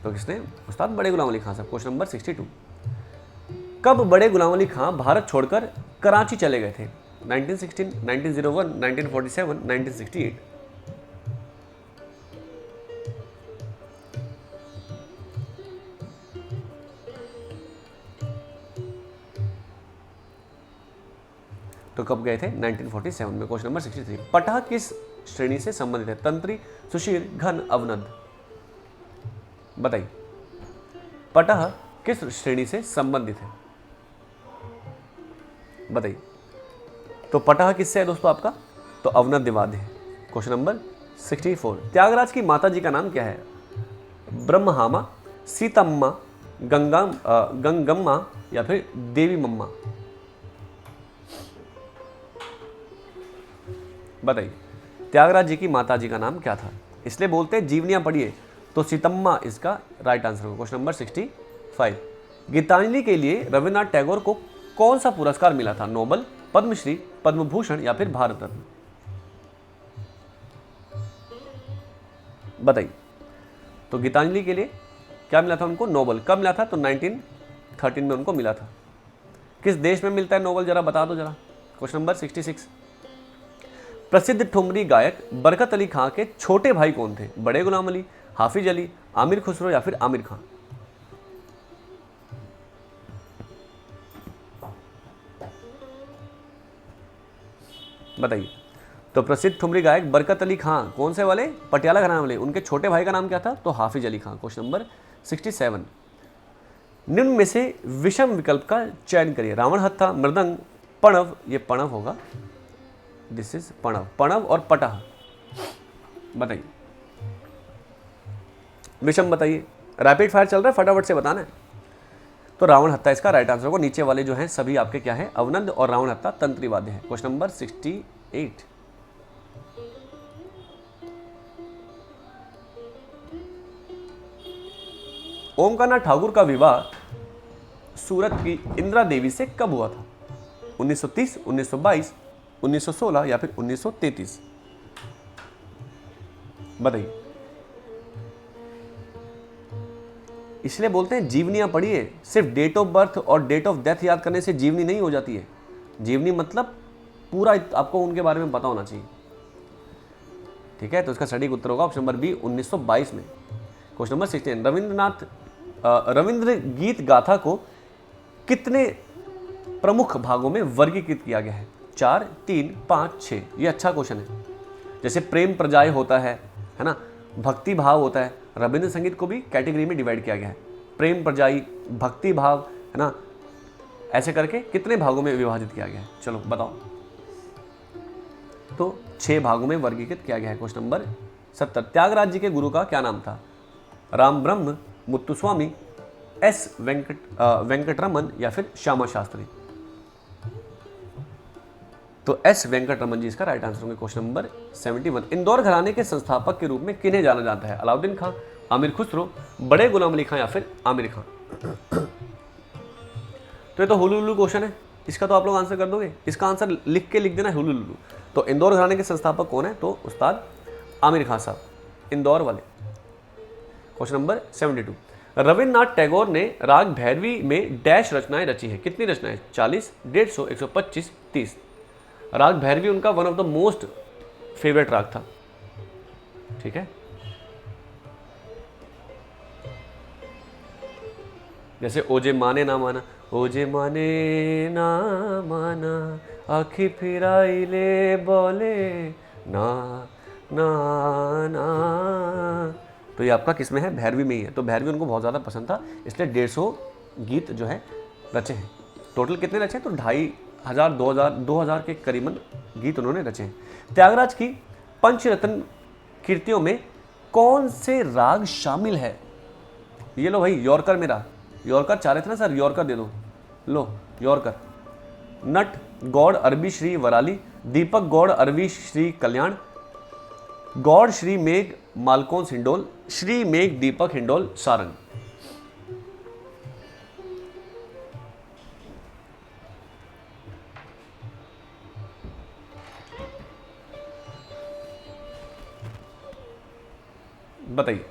तो किसने? उस्ताद बड़े गुलाम अली खां साहब। क्वेश्चन नंबर 62, कब बड़े गुलाम अली खां भारत छोड़कर कराची चले गए थे? 1916, 1901, 1947, 1968? तो कब गए थे? 1947 में। क्वेश्चन नंबर 63, पटह किस श्रेणी से संबंधित है? तंत्री, सुशीर, घन, अवनद? बताइए। पटह किस श्रेणी से संबंधित है? बताइए। तो पटह किससे है दोस्तों आपका? तो अवनद वाद्य है। क्वेश्चन नंबर 64, त्यागराज की माता जी का नाम क्या है? ब्रह्महामा, सीतम्मा, गंगम्मा या फिर देवी मम्मा? बताइए। त्यागराज जी की माता जी का नाम क्या था? इसलिए बोलते हैं जीवनियां पढ़िए। तो सीतम्मा इसका राइट आंसर होगा। क्वेश्चन नंबर 65, गीतांजलि के लिए रविन्द्रनाथ टैगोर को कौन सा पुरस्कार मिला था? नोबल, पद्मश्री, पद्म भूषण या फिर भारत रत्न? बताइए। तो गीतांजलि के लिए क्या मिला था उनको? नोबल। कब मिला था? तो 1913 में उनको मिला था। किस देश में मिलता है नोबल, जरा बता दो जरा। क्वेश्चन नंबर 66, प्रसिद्ध ठुमरी गायक बरकत अली खां के छोटे भाई कौन थे? बड़े गुलाम अली, हाफिज अली, आमिर खुसरो या फिर आमिर खां? बताइए। तो प्रसिद्ध ठुमरी गायक बरकत अली खां कौन से वाले? पटियाला घराने वाले। उनके छोटे भाई का नाम क्या था? तो हाफिज अली खां। क्वेश्चन नंबर 67, निम्न में से विषम विकल्प का चयन करिए। रावण हत्था, मृदंग, पणव, ये पणव होगा, दिस इज पणव, पणव और पटह, बताइए विषम बताइए। रैपिड फायर चल रहा है, फटाफट से बताना है। तो रावण हत्था इसका राइट आंसर होगा। नीचे वाले जो हैं सभी आपके क्या है, अवनंद और रावण हत्था तंत्री वाद्य है। Question number 68। ओमकारनाथ ठाकुर का विवाह सूरत की इंदिरा देवी से कब हुआ था? 1930, 1922, 1916 या फिर 1933? बताइए। इसलिए बोलते हैं जीवनियां पढ़िए। सिर्फ डेट ऑफ बर्थ और डेट ऑफ डेथ याद करने से जीवनी नहीं हो जाती है। जीवनी मतलब पूरा आपको उनके बारे में पता होना चाहिए, ठीक है। तो इसका सटीक उत्तर होगा ऑप्शन नंबर बी, 1922 में। Question number 16। रविंद्र गीत गाथा को कितने प्रमुख भागों में वर्गीकृत किया गया है? 4, 3, 5, 6? ये अच्छा क्वेश्चन है। जैसे प्रेम प्रजाय होता है ना, भक्ति भाव होता है। रविंद्र संगीत को भी कैटेगरी में डिवाइड किया गया है, प्रेम प्रजाई, भक्ति भाव, है ना, ऐसे करके कितने भागों में विभाजित किया गया है? चलो बताओ। तो 6 भागों में वर्गीकृत किया गया है। Question number 70। त्यागराज जी के गुरु का क्या नाम था? राम ब्रह्म, मुत्तुस्वामी, एस वेंकटरमन या फिर श्यामा शास्त्री? तो एस वेंकटरमन जी इसका राइट आंसर होंगे। Question number 71। इंदौर घराने के संस्थापक के रूप में किन्हें जाना जाता है? अलाउद्दीन खां, आमिर खुसरो, बड़े गुलाम अली खां या फिर आमिर खां? तो ये तो हुलुलुलु क्वेश्चन है, इसका तो आप लोग आंसर कर दोगे। इसका आंसर लिख देना है हुलुलुलु। तो इंदौर घराने के संस्थापक कौन है? तो उस्ताद आमिर खां साहब, इंदौर वाले। Question number 72। रविन्द्रनाथ टैगोर ने राग भैरवी में डैश रचनाएं रची है? कितनी रचनाएं? 40, 150, 125, 30? राग भैरवी उनका one of the most favourite राग था, ठीक है। जैसे ओजे माने ना माना, ओजे माने ना माना, आखी फिराई ले बोले ना ना ना, तो ये आपका किस में है? भैरवी में ही है। तो भैरवी उनको बहुत ज़्यादा पसंद था, इसलिए 150 गीत जो है रचे हैं। टोटल कितने रचे? तो 2500, 2000 के करीबन गीत उन्होंने रचे हैं। त्यागराज की पंचरत्न कृतियों में कौन से राग शामिल है? ये लो भाई, यॉर्कर मेरा, यॉर्कर चाह रहे थे ना सर, यॉर्कर दे दो, लो यॉर्कर। नट गौड़ अरबी श्री वराली, दीपक गौड़ अरबी श्री कल्याण, गौड़ श्री मेघ मालकोंस हिंडोल, श्री मेघ दीपक हिंडोल सारंग? बताइए।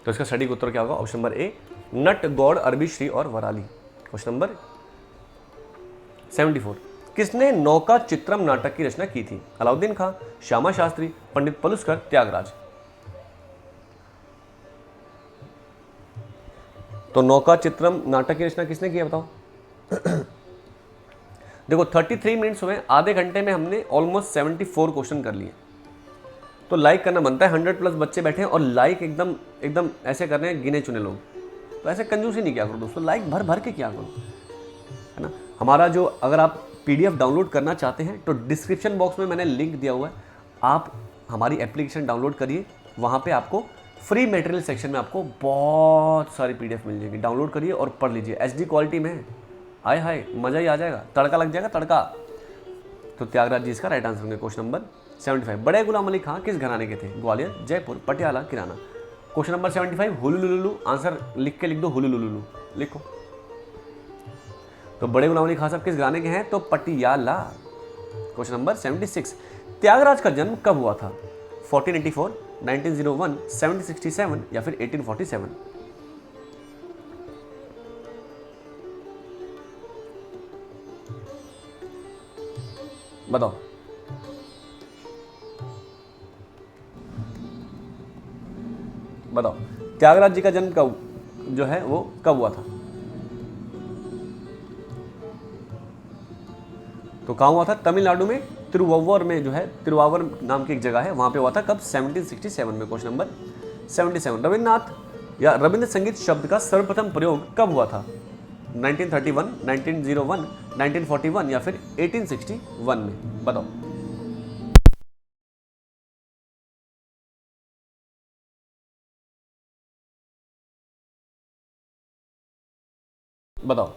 तो इसका सटीक उत्तर क्या होगा? ऑप्शन नंबर ए, नट गौड़ अरबी श्री और वराली। Question number 74। किसने नौका चित्रम नाटक की रचना की थी? अलाउद्दीन खां, श्यामा शास्त्री, पंडित पलुस्कर, त्यागराज? तो नौका चित्रम नाटक की रचना किसने की बताओ? देखो 33 मिनट्स हुए, आधे घंटे में हमने ऑलमोस्ट 74 क्वेश्चन कर लिए। तो लाइक करना बनता है, 100+ बच्चे बैठे हैं और लाइक एकदम ऐसे कर रहे हैं गिने चुने लोग। तो ऐसे कंजूसी नहीं किया करो दोस्तों, लाइक भर भर के किया करो, है ना। हमारा जो, अगर आप PDF डाउनलोड करना चाहते हैं तो डिस्क्रिप्शन बॉक्स में मैंने लिंक दिया हुआ है, आप हमारी एप्लीकेशन डाउनलोड करिए। वहाँ पे आपको फ्री मटेरियल सेक्शन में आपको बहुत सारी PDF मिल जाएगी, डाउनलोड करिए और पढ़ लीजिए। HD क्वालिटी में, आय हाय मज़ा ही आ जाएगा, तड़का लग जाएगा, तड़का। तो त्यागराज जी इसका राइट आंसर होंगे। Question number 75। बड़े गुलाम अली खां किस घराने के थे? ग्वालियर, जयपुर, पटियाला, किराना? क्वेश्चन नंबर 75 हुलुलुलु। आंसर लिख दो, हुलुलुलु लिखो। तो बड़े गुलाम अली खां साहब किस घराने के हैं? तो पटियाला। Question number 76। त्यागराज का जन्म कब हुआ था? 1484, 1901, 1767 या फिर 1847? बताओ। बताओ त्यागराज जी का जन्म कब जो है वो कब हुआ था? तो कहाँ हुआ था? तमिलनाडु में तिरुवव्वर में, जो है तिरुवावर नाम की एक जगह है, वहाँ पे हुआ था। कब? 1767 में। Question number 77। रविन्द्रनाथ या रविंद्र संगीत शब्द का सर्वप्रथम प्रयोग कब हुआ था? 1931, 1901, 1941 या फिर 1861 में? बताओ। बताओ।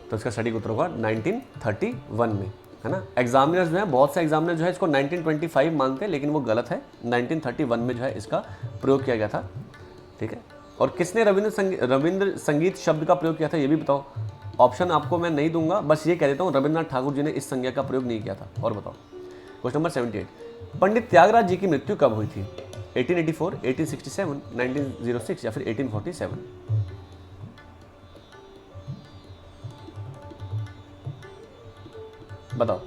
तो इसका सटीक उत्तर होगा 1931 में, है ना। एग्जामिनर्स जो है, बहुत से एग्जामिनर जो है इसको 1925 मानते हैं, लेकिन वो गलत है। 1931 में जो है इसका प्रयोग किया गया था, ठीक है। और किसने रविंद्र संगीत शब्द का प्रयोग किया था, ये भी बताओ। ऑप्शन आपको मैं नहीं दूंगा, बस ये कह देता हूँ रविन्द्रनाथ ठाकुर जी ने इस संज्ञा का प्रयोग नहीं किया था। और बताओ। क्वेश्चन नंबर 78, पंडित त्यागराज जी की मृत्यु कब हुई थी? 1884, 1867, 1906 या फिर 1847? बताओ।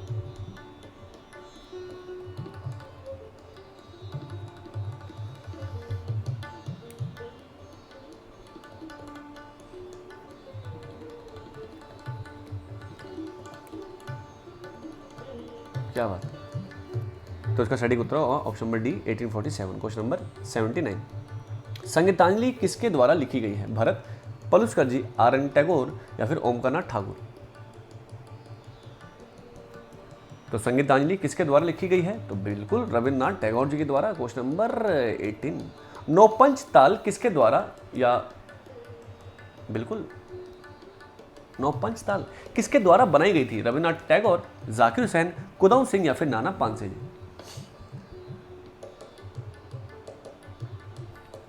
क्या बात है। तो इसका सटीक उत्तर होगा option number D 1847। Question number 79, Sangeetanjali किसके द्वारा लिखी गई है? भरत पलुस्कर जी, आर एन टैगोर या फिर ओमकारनाथ ठाकुर? तो संगीतांजलि किसके द्वारा लिखी गई है? तो बिल्कुल रविन्द्रनाथ टैगोर जी के द्वारा। क्वेश्चन नंबर 18, नौपंच ताल किसके द्वारा, या बिल्कुल नौपंच ताल किसके द्वारा बनाई गई थी? रविन्द्रनाथ टैगोर, जाकिर हुसैन, कुदम सिंह या फिर नाना पानसे जी?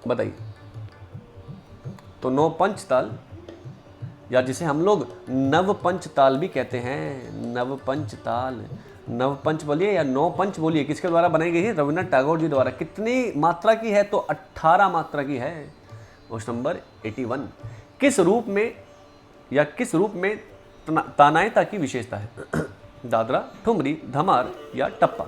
बताइए। तो नौपंच ताल, या जिसे हम लोग नवपंच ताल भी कहते हैं, नवपंच ताल, नवपंच बोलिए या नौपंच बोलिए, किसके द्वारा बनाई गई है? रविन्द्रनाथ टैगोर जी द्वारा। कितनी मात्रा की है? तो 18 मात्रा की है। क्वेश्चन नंबर 81, किस रूप में या किस रूप में तानायता की विशेषता है? दादरा, ठुमरी, धमार या टप्पा?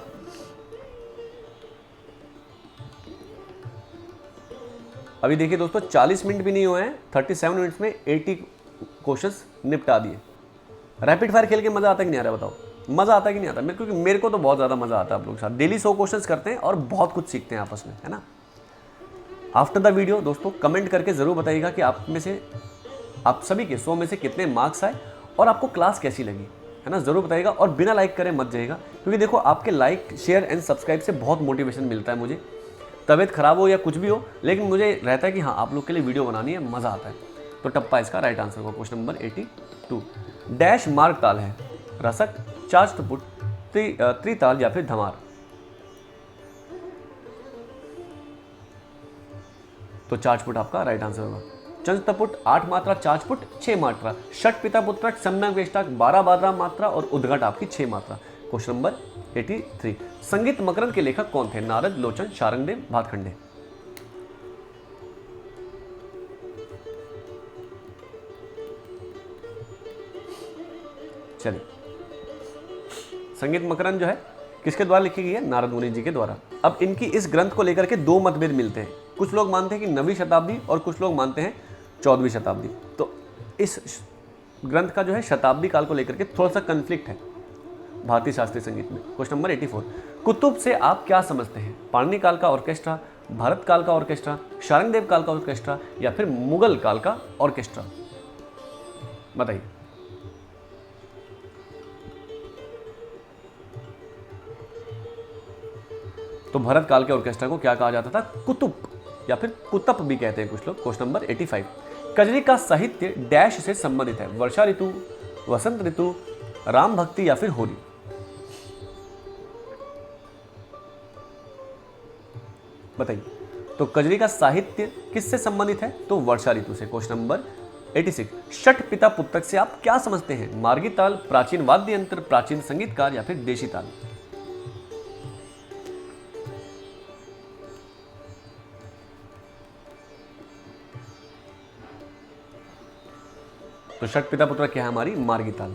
अभी देखिए दोस्तों, 40 मिनट भी नहीं हुए हैं, 37 मिनट्स में 80 क्वेश्चंस निपटा दिए। रैपिड फायर खेल के मजा आता है कि नहीं आ रहा? बताओ। मजा आता है कि नहीं आता? क्योंकि मेरे को तो बहुत ज़्यादा मजा आता है आप लोगों के साथ। डेली 100 क्वेश्चंस करते हैं और बहुत कुछ सीखते हैं आपस में, है ना। आफ्टर द वीडियो दोस्तों कमेंट करके ज़रूर बताइएगा कि आप में से, आप सभी के 100 में से कितने मार्क्स आए और आपको क्लास कैसी लगी, है ना। ज़रूर बताइएगा और बिना लाइक करे मत जाइएगा, क्योंकि देखो आपके लाइक, शेयर एंड सब्सक्राइब से बहुत मोटिवेशन मिलता है मुझे। तबीयत खराब हो या कुछ भी हो, लेकिन मुझे रहता है कि हाँ आप लोग के लिए वीडियो बनानी है, मज़ा आता है। तो टप्पा इसका राइट आंसर होगा। क्वेश्चन नंबर 82, डैश मार्ग ताल है? रसक, चाष्टपुट, त्रिताल या फिर धमार? तो चाष्टपुट आपका राइट आंसर होगा। चंद्रपुट 8 मात्रा, चाष्टपुट 6 मात्रा, षट पिता पुत्रक, सम्यक वेष्टक 12 मात्रा और उद्घट आपकी 6 मात्रा। क्वेश्चन नंबर 83, संगीत मकरंद के लेखक कौन थे? नारद, लोचन, शारंगदेव, भातखंडे? चलिए, संगीत मकरंद जो है किसके द्वारा लिखी गई है? नारद मुनि जी के द्वारा। अब इनकी इस ग्रंथ को लेकर के दो मतभेद मिलते हैं। कुछ लोग मानते हैं कि 9वीं शताब्दी और कुछ लोग मानते हैं 14वीं शताब्दी। तो इस ग्रंथ का जो है शताब्दी काल को लेकर के थोड़ा सा कन्फ्लिक्ट है भारतीय शास्त्रीय संगीत में। क्वेश्चन नंबर 84, कुतुब से आप क्या समझते हैं? पाणिनि काल का ऑर्केस्ट्रा, भारत काल का ऑर्केस्ट्रा, शारंगदेव काल का ऑर्केस्ट्रा या फिर मुगल काल का ऑर्केस्ट्रा? बताइए। तो भरत काल के ऑर्केस्ट्रा को क्या कहा जाता था? कुतुब या फिर कुतप भी कहते हैं कुछ लोग। क्वेश्चन नंबर 85, कजरी का साहित्य डैश से संबंधित है? वर्षा ऋतु, वसंत ऋतु, राम भक्ति या फिर होली? बताइए। तो कजरी का साहित्य किससे संबंधित है? तो वर्षा ऋतु से। क्वेश्चन नंबर 86, षट पिता पुस्तक से आप क्या समझते हैं? मार्गी ताल, प्राचीन वाद्य यंत्र, प्राचीन संगीतकार या फिर देशी ताल? तो षट पिता पुत्र क्या है? हमारी मार्गी ताल।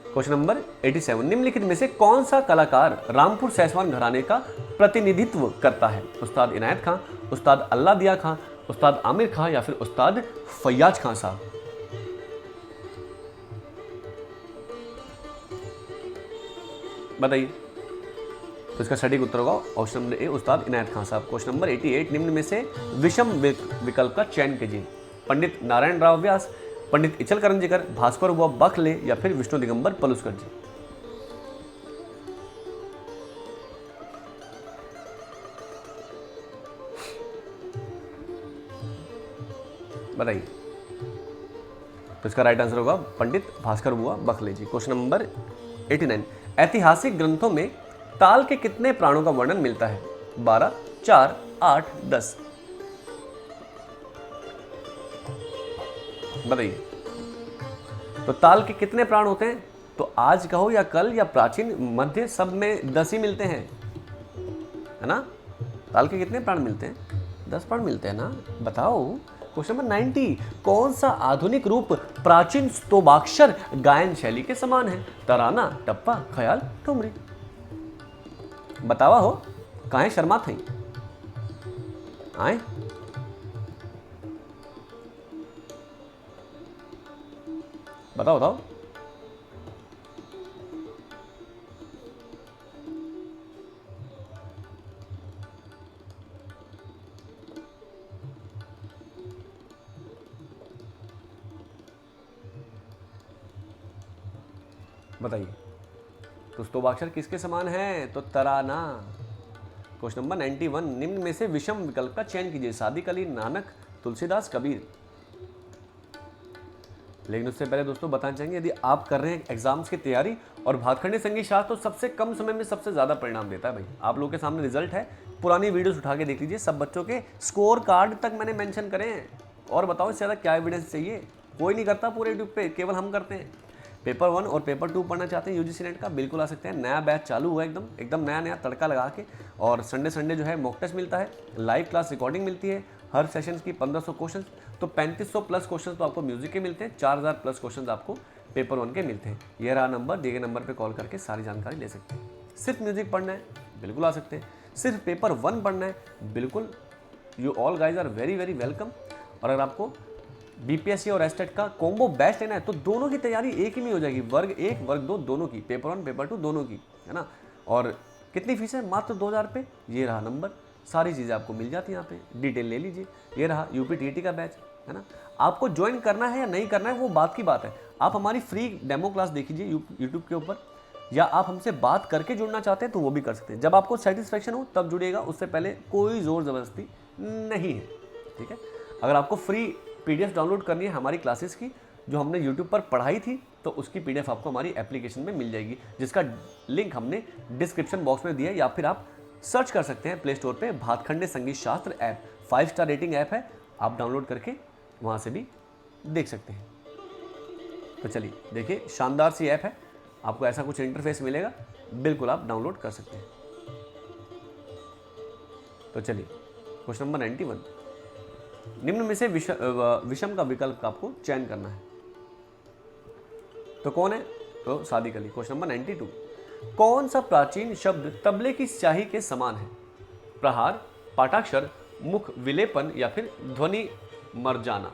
क्वेश्चन नंबर 87, निम्नलिखित में से कौन सा कलाकार रामपुर सैसवान घराने का प्रतिनिधित्व करता है? उस्ताद इनायत खां, उस्ताद अल्लाह दिया खां, उस्ताद आमिर खां या फिर उस्ताद फैयाज खां साहब? बताइए। तो इसका सटीक उत्तर होगा ऑप्शन नंबर ए, उस्ताद इनायत खान साहब। क्वेश्चन नंबर 88, निम्न में से विषम विकल्प का चयन कीजिए। पंडित नारायण राव व्यास, पंडित इचल करंजीकर, भास्कर व बखले या फिर विष्णु दिगंबर पलुस्कर जी। बताइए। तो इसका राइट आंसर होगा पंडित भास्कर बुआ बखले जी। क्वेश्चन नंबर 89, ऐतिहासिक ग्रंथों में ताल के कितने प्राणों का वर्णन मिलता है? 12, 4, 8, 10। बताइए। तो ताल के कितने प्राण होते हैं? तो आज कहो या कल या प्राचीन मध्य सब में 10 ही मिलते हैं, है ना। ताल के कितने प्राण मिलते हैं? 10 प्राण मिलते हैं ना। बताओ। क्वेश्चन नंबर 90, कौन सा आधुनिक रूप प्राचीन स्तोभाक्षर गायन शैली के समान है? तराना, टप्पा, ख्याल, ठुमरी। बतावा हो, काहे शर्मा थई आए। बताओ बताओ। बताइए। तो स्तोभाक्षर किसके समान है? तो तराना। क्वेश्चन नंबर 91, निम्न में से विषम विकल्प का चयन कीजिए। सादिक अली, नानक, तुलसीदास, कबीर। लेकिन उससे पहले दोस्तों बताना चाहेंगे, यदि आप कर रहे हैं एग्जाम्स की तैयारी और भातखंडे संगीत शास्त्र, तो सबसे कम समय में सबसे ज़्यादा परिणाम देता है भाई। आप लोगों के सामने रिजल्ट है, पुरानी वीडियोस उठा के देख लीजिए, सब बच्चों के स्कोर कार्ड तक मैंने मेंशन करे हैं। और बताओ इससे ज़्यादा क्या एविडेंस चाहिए? कोई नहीं करता पूरे यूट्यूब पे, केवल हम करते हैं। पेपर 1 और पेपर 2 पढ़ना चाहते हैं यूजीसी नेट का, बिल्कुल आ सकते हैं। नया बैच चालू हुआ है, एकदम नया तड़का लगा के। और संडे जो है मॉक टेस्ट मिलता है, लाइव क्लास रिकॉर्डिंग मिलती है, हर सेशन की 1500 क्वेश्चन, तो 3500 प्लस क्वेश्चन तो आपको म्यूजिक के मिलते हैं, 4000 प्लस क्वेश्चन आपको पेपर 1 के मिलते हैं। यह रहा नंबर, दिए गए नंबर पर कॉल करके सारी जानकारी ले सकते हैं। सिर्फ म्यूजिक पढ़ना है, बिल्कुल आ सकते हैं। सिर्फ पेपर 1 पढ़ना है, बिल्कुल, you all guys are very very welcome. और अगर आपको बीपीएससी और एस्टेट का कॉम्बो बैच लेना है तो दोनों की तैयारी एक ही में हो जाएगी, वर्ग 1 वर्ग 2 दोनों की, पेपर 1 पेपर 2 दोनों की, है ना। और कितनी फीस है? मात्र 2000 रुपये। ये रहा नंबर, सारी चीज़ें आपको मिल जाती हैं यहाँ पे, डिटेल ले लीजिए। ये रहा यूपीटीईटी का बैच, है ना। आपको ज्वाइन करना है या नहीं करना है वो बात की बात है। आप हमारी फ्री डेमो क्लास देख लीजिए यूट्यूब के ऊपर, या आप हमसे बात करके जुड़ना चाहते हैं तो वो भी कर सकते हैं। जब आपको सेटिस्फेक्शन हो तब जुड़िएगा, उससे पहले कोई ज़ोर ज़बरदस्ती नहीं है, ठीक है। अगर आपको फ्री पीडीएफ डाउनलोड करनी है हमारी क्लासेस की, जो हमने यूट्यूब पर पढ़ाई थी, तो उसकी पीडीएफ आपको हमारी एप्लीकेशन में मिल जाएगी, जिसका लिंक हमने डिस्क्रिप्शन बॉक्स में दिया है, या फिर आप सर्च कर सकते हैं प्ले स्टोर पे भातखंडे संगीत शास्त्र ऐप, 5 स्टार रेटिंग ऐप है, आप डाउनलोड करके वहाँ से भी देख सकते हैं। तो चलिए देखिए, शानदार सी ऐप है, आपको ऐसा कुछ इंटरफेस मिलेगा, बिल्कुल आप डाउनलोड कर सकते हैं। तो चलिए क्वेश्चन नंबर 91, निम्न में से विषम का विकल्प का आपको चयन करना है। तो कौन है? तो सादिक अली। क्वेश्चन नंबर 92, कौन सा प्राचीन शब्द तबले की स्याही के समान है? प्रहार, पाठाक्षर, मुख विलेपन या फिर ध्वनि मर्जाना।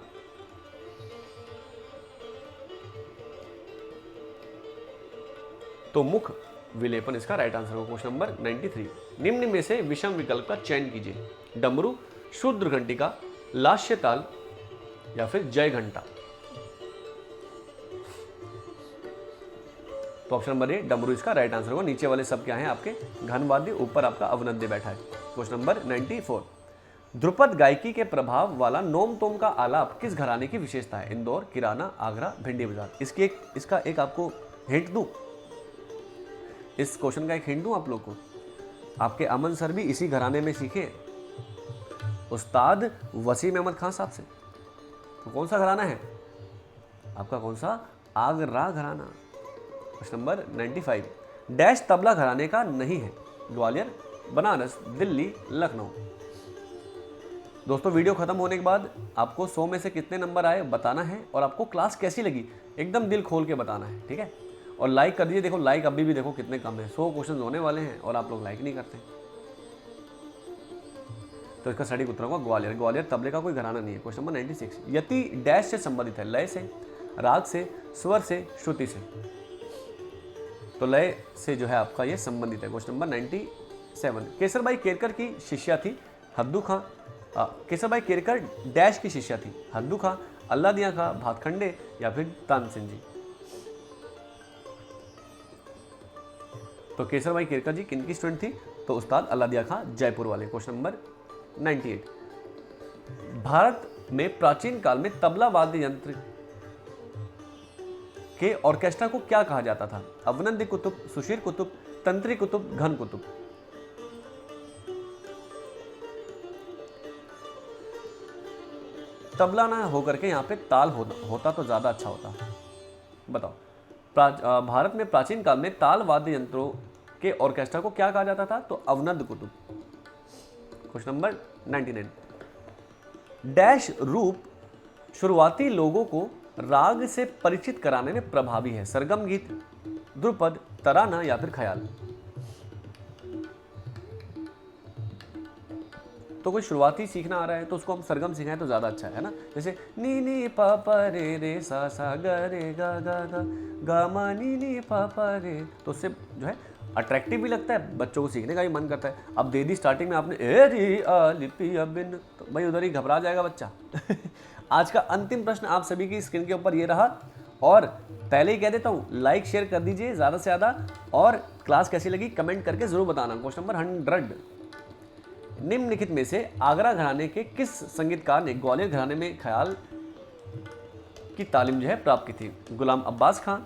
तो मुख विलेपन इसका राइट आंसर होगा। क्वेश्चन नंबर 93, निम्न में से विषम विकल्प का चयन कीजिए। डमरू, शूद्र घंटिका, लास्य ताल या फिर जय घंटा। तो ऑप्शन नंबर ए डमरू इसका राइट आंसर होगा। नीचे वाले सब क्या हैं? आपके घन वाद्य, ऊपर आपका अवनद्य बैठा है। क्वेश्चन नंबर 94, ध्रुपद गायकी के प्रभाव वाला नोम तोम का आलाप किस घराने की विशेषता है? इंदौर, किराना, आगरा, भिंडी बाजार। इसका एक आपको हिंट दूं, इस क्वेश्चन का एक हिंट दूं आप लोग को। आपके अमन सर भी इसी घराने में सीखे, उस्ताद वसीम अहमद खान साहब से। तो कौन सा घराना है आपका? कौन सा? आगरा घराना। क्वेश्चन नंबर 95, डैश तबला घराने का नहीं है? ग्वालियर, बनारस, दिल्ली, लखनऊ। दोस्तों वीडियो खत्म होने के बाद आपको 100 में से कितने नंबर आए बताना है, और आपको क्लास कैसी लगी एकदम दिल खोल के बताना है, ठीक है। और लाइक कर दीजिए। देखो लाइक अभी भी देखो कितने कम है, 100 क्वेश्चन होने वाले हैं और आप लोग लाइक नहीं करते। तो इसका सटीक उत्तर होगा ग्वालियर। ग्वालियर तबले का कोई घराना नहीं है। क्वेश्चन नंबर 96, यति डैश से संबंधित है? लय से, राग से, स्वर से, श्रुति से। तो लय से जो है आपका ये संबंधित है। क्वेश्चन नंबर 97, केसरबाई केरकर की शिष्या थी हद्दू खां। केसरबाई केरकर डैश की शिष्या थी, हद्दू खां, अल्लादिया खां, भातखंडे या फिर तानसेन जी। तो केसरबाई केरकर जी किनकी स्टूडेंट थी? तो उस्ताद अल्लादिया खां जयपुर वाले। क्वेश्चन नंबर 98, भारत में प्राचीन काल में तबला वाद्य यंत्र के ऑर्केस्ट्रा को क्या कहा जाता था? अवनंदी कुतुब, सुशीर कुतुब, तंत्री कुतुब, घन कुतुब। तबला ना होकर के यहाँ पे ताल होता तो ज्यादा अच्छा होता। बताओ, भारत में प्राचीन काल में ताल वाद्य यंत्रों के ऑर्केस्ट्रा को क्या कहा जाता था? तो अवनंद कुतुब। क्वेश्चन नंबर 99, डैश रूप शुरुआती लोगों को राग से परिचित कराने में प्रभावी है? सरगम गीत, ध्रुपद, तराना या फिर ख्याल। तो कोई शुरुआती सीखना आ रहा है तो उसको हम सरगम सिखाएं तो ज़्यादा अच्छा है ना। जैसे नी नी पा पा रे रे सा सा ग रे गा गा गा गा मा नी नी पा पा रे, तो उससे जो है अट्रैक्टिव भी लगता है, बच्चों को सीखने का भी मन करता है। अब दे दी स्टार्टिंग में आपने ए री आ लिपि अबिन, तो भाई उधर ही घबरा जाएगा बच्चा। आज का अंतिम प्रश्न आप सभी की स्क्रीन के ऊपर ये रहा, और पहले ही कह देता हूँ लाइक शेयर कर दीजिए ज़्यादा से ज़्यादा, और क्लास कैसी लगी कमेंट करके ज़रूर बताना। क्वेश्चन नंबर 100, निम्नलिखित में से आगरा घराने के किस संगीतकार ने ग्वालियर घराने में ख्याल की तालीम जो है प्राप्त की थी? गुलाम अब्बास खां,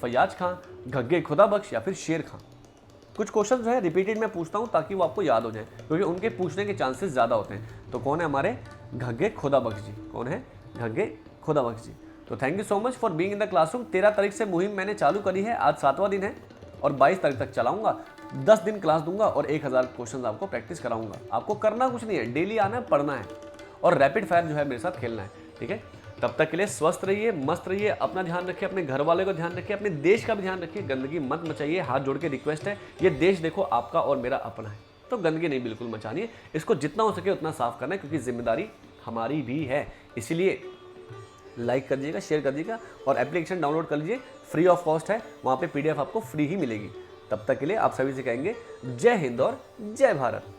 फैयाज खां, घग्गे खुदा बख्श या फिर शेर खां। कुछ क्वेश्चन जो है रिपीटेड मैं पूछता हूँ ताकि वो आपको याद हो जाए, क्योंकि उनके पूछने के चांसेस ज़्यादा होते हैं। तो कौन है हमारे? घग्गे खुदा बख्श जी। कौन है? घग्गे खुदा बख्श जी। तो thank you so much for being in the classroom. 13 तारीख से मुहिम मैंने चालू करी है, आज 7वां दिन है और 22 तारीख तक चलाऊंगा। 10 दिन क्लास दूंगा और 1000 क्वेश्चन आपको प्रैक्टिस कराऊंगा। आपको करना कुछ नहीं है, डेली आना है, पढ़ना है और रैपिड फायर जो है मेरे साथ खेलना है, ठीक है। तब तक के लिए स्वस्थ रहिए, मस्त रहिए, अपना ध्यान रखिए, अपने घर वाले को ध्यान रखिए, अपने देश का भी ध्यान रखिए। गंदगी मत मचाइए, हाथ जोड़ के रिक्वेस्ट है। ये देश देखो आपका और मेरा अपना है, तो गंदगी नहीं बिल्कुल मचानी है। इसको जितना हो सके उतना साफ करना है, क्योंकि जिम्मेदारी हमारी भी है। इसीलिए लाइक कर दीजिएगा, शेयर कर दीजिएगा और एप्लीकेशन डाउनलोड कर लीजिए, फ्री ऑफ कॉस्ट है। वहाँ पे PDF आपको फ्री ही मिलेगी। तब तक के लिए आप सभी से कहेंगे जय हिंद और जय भारत।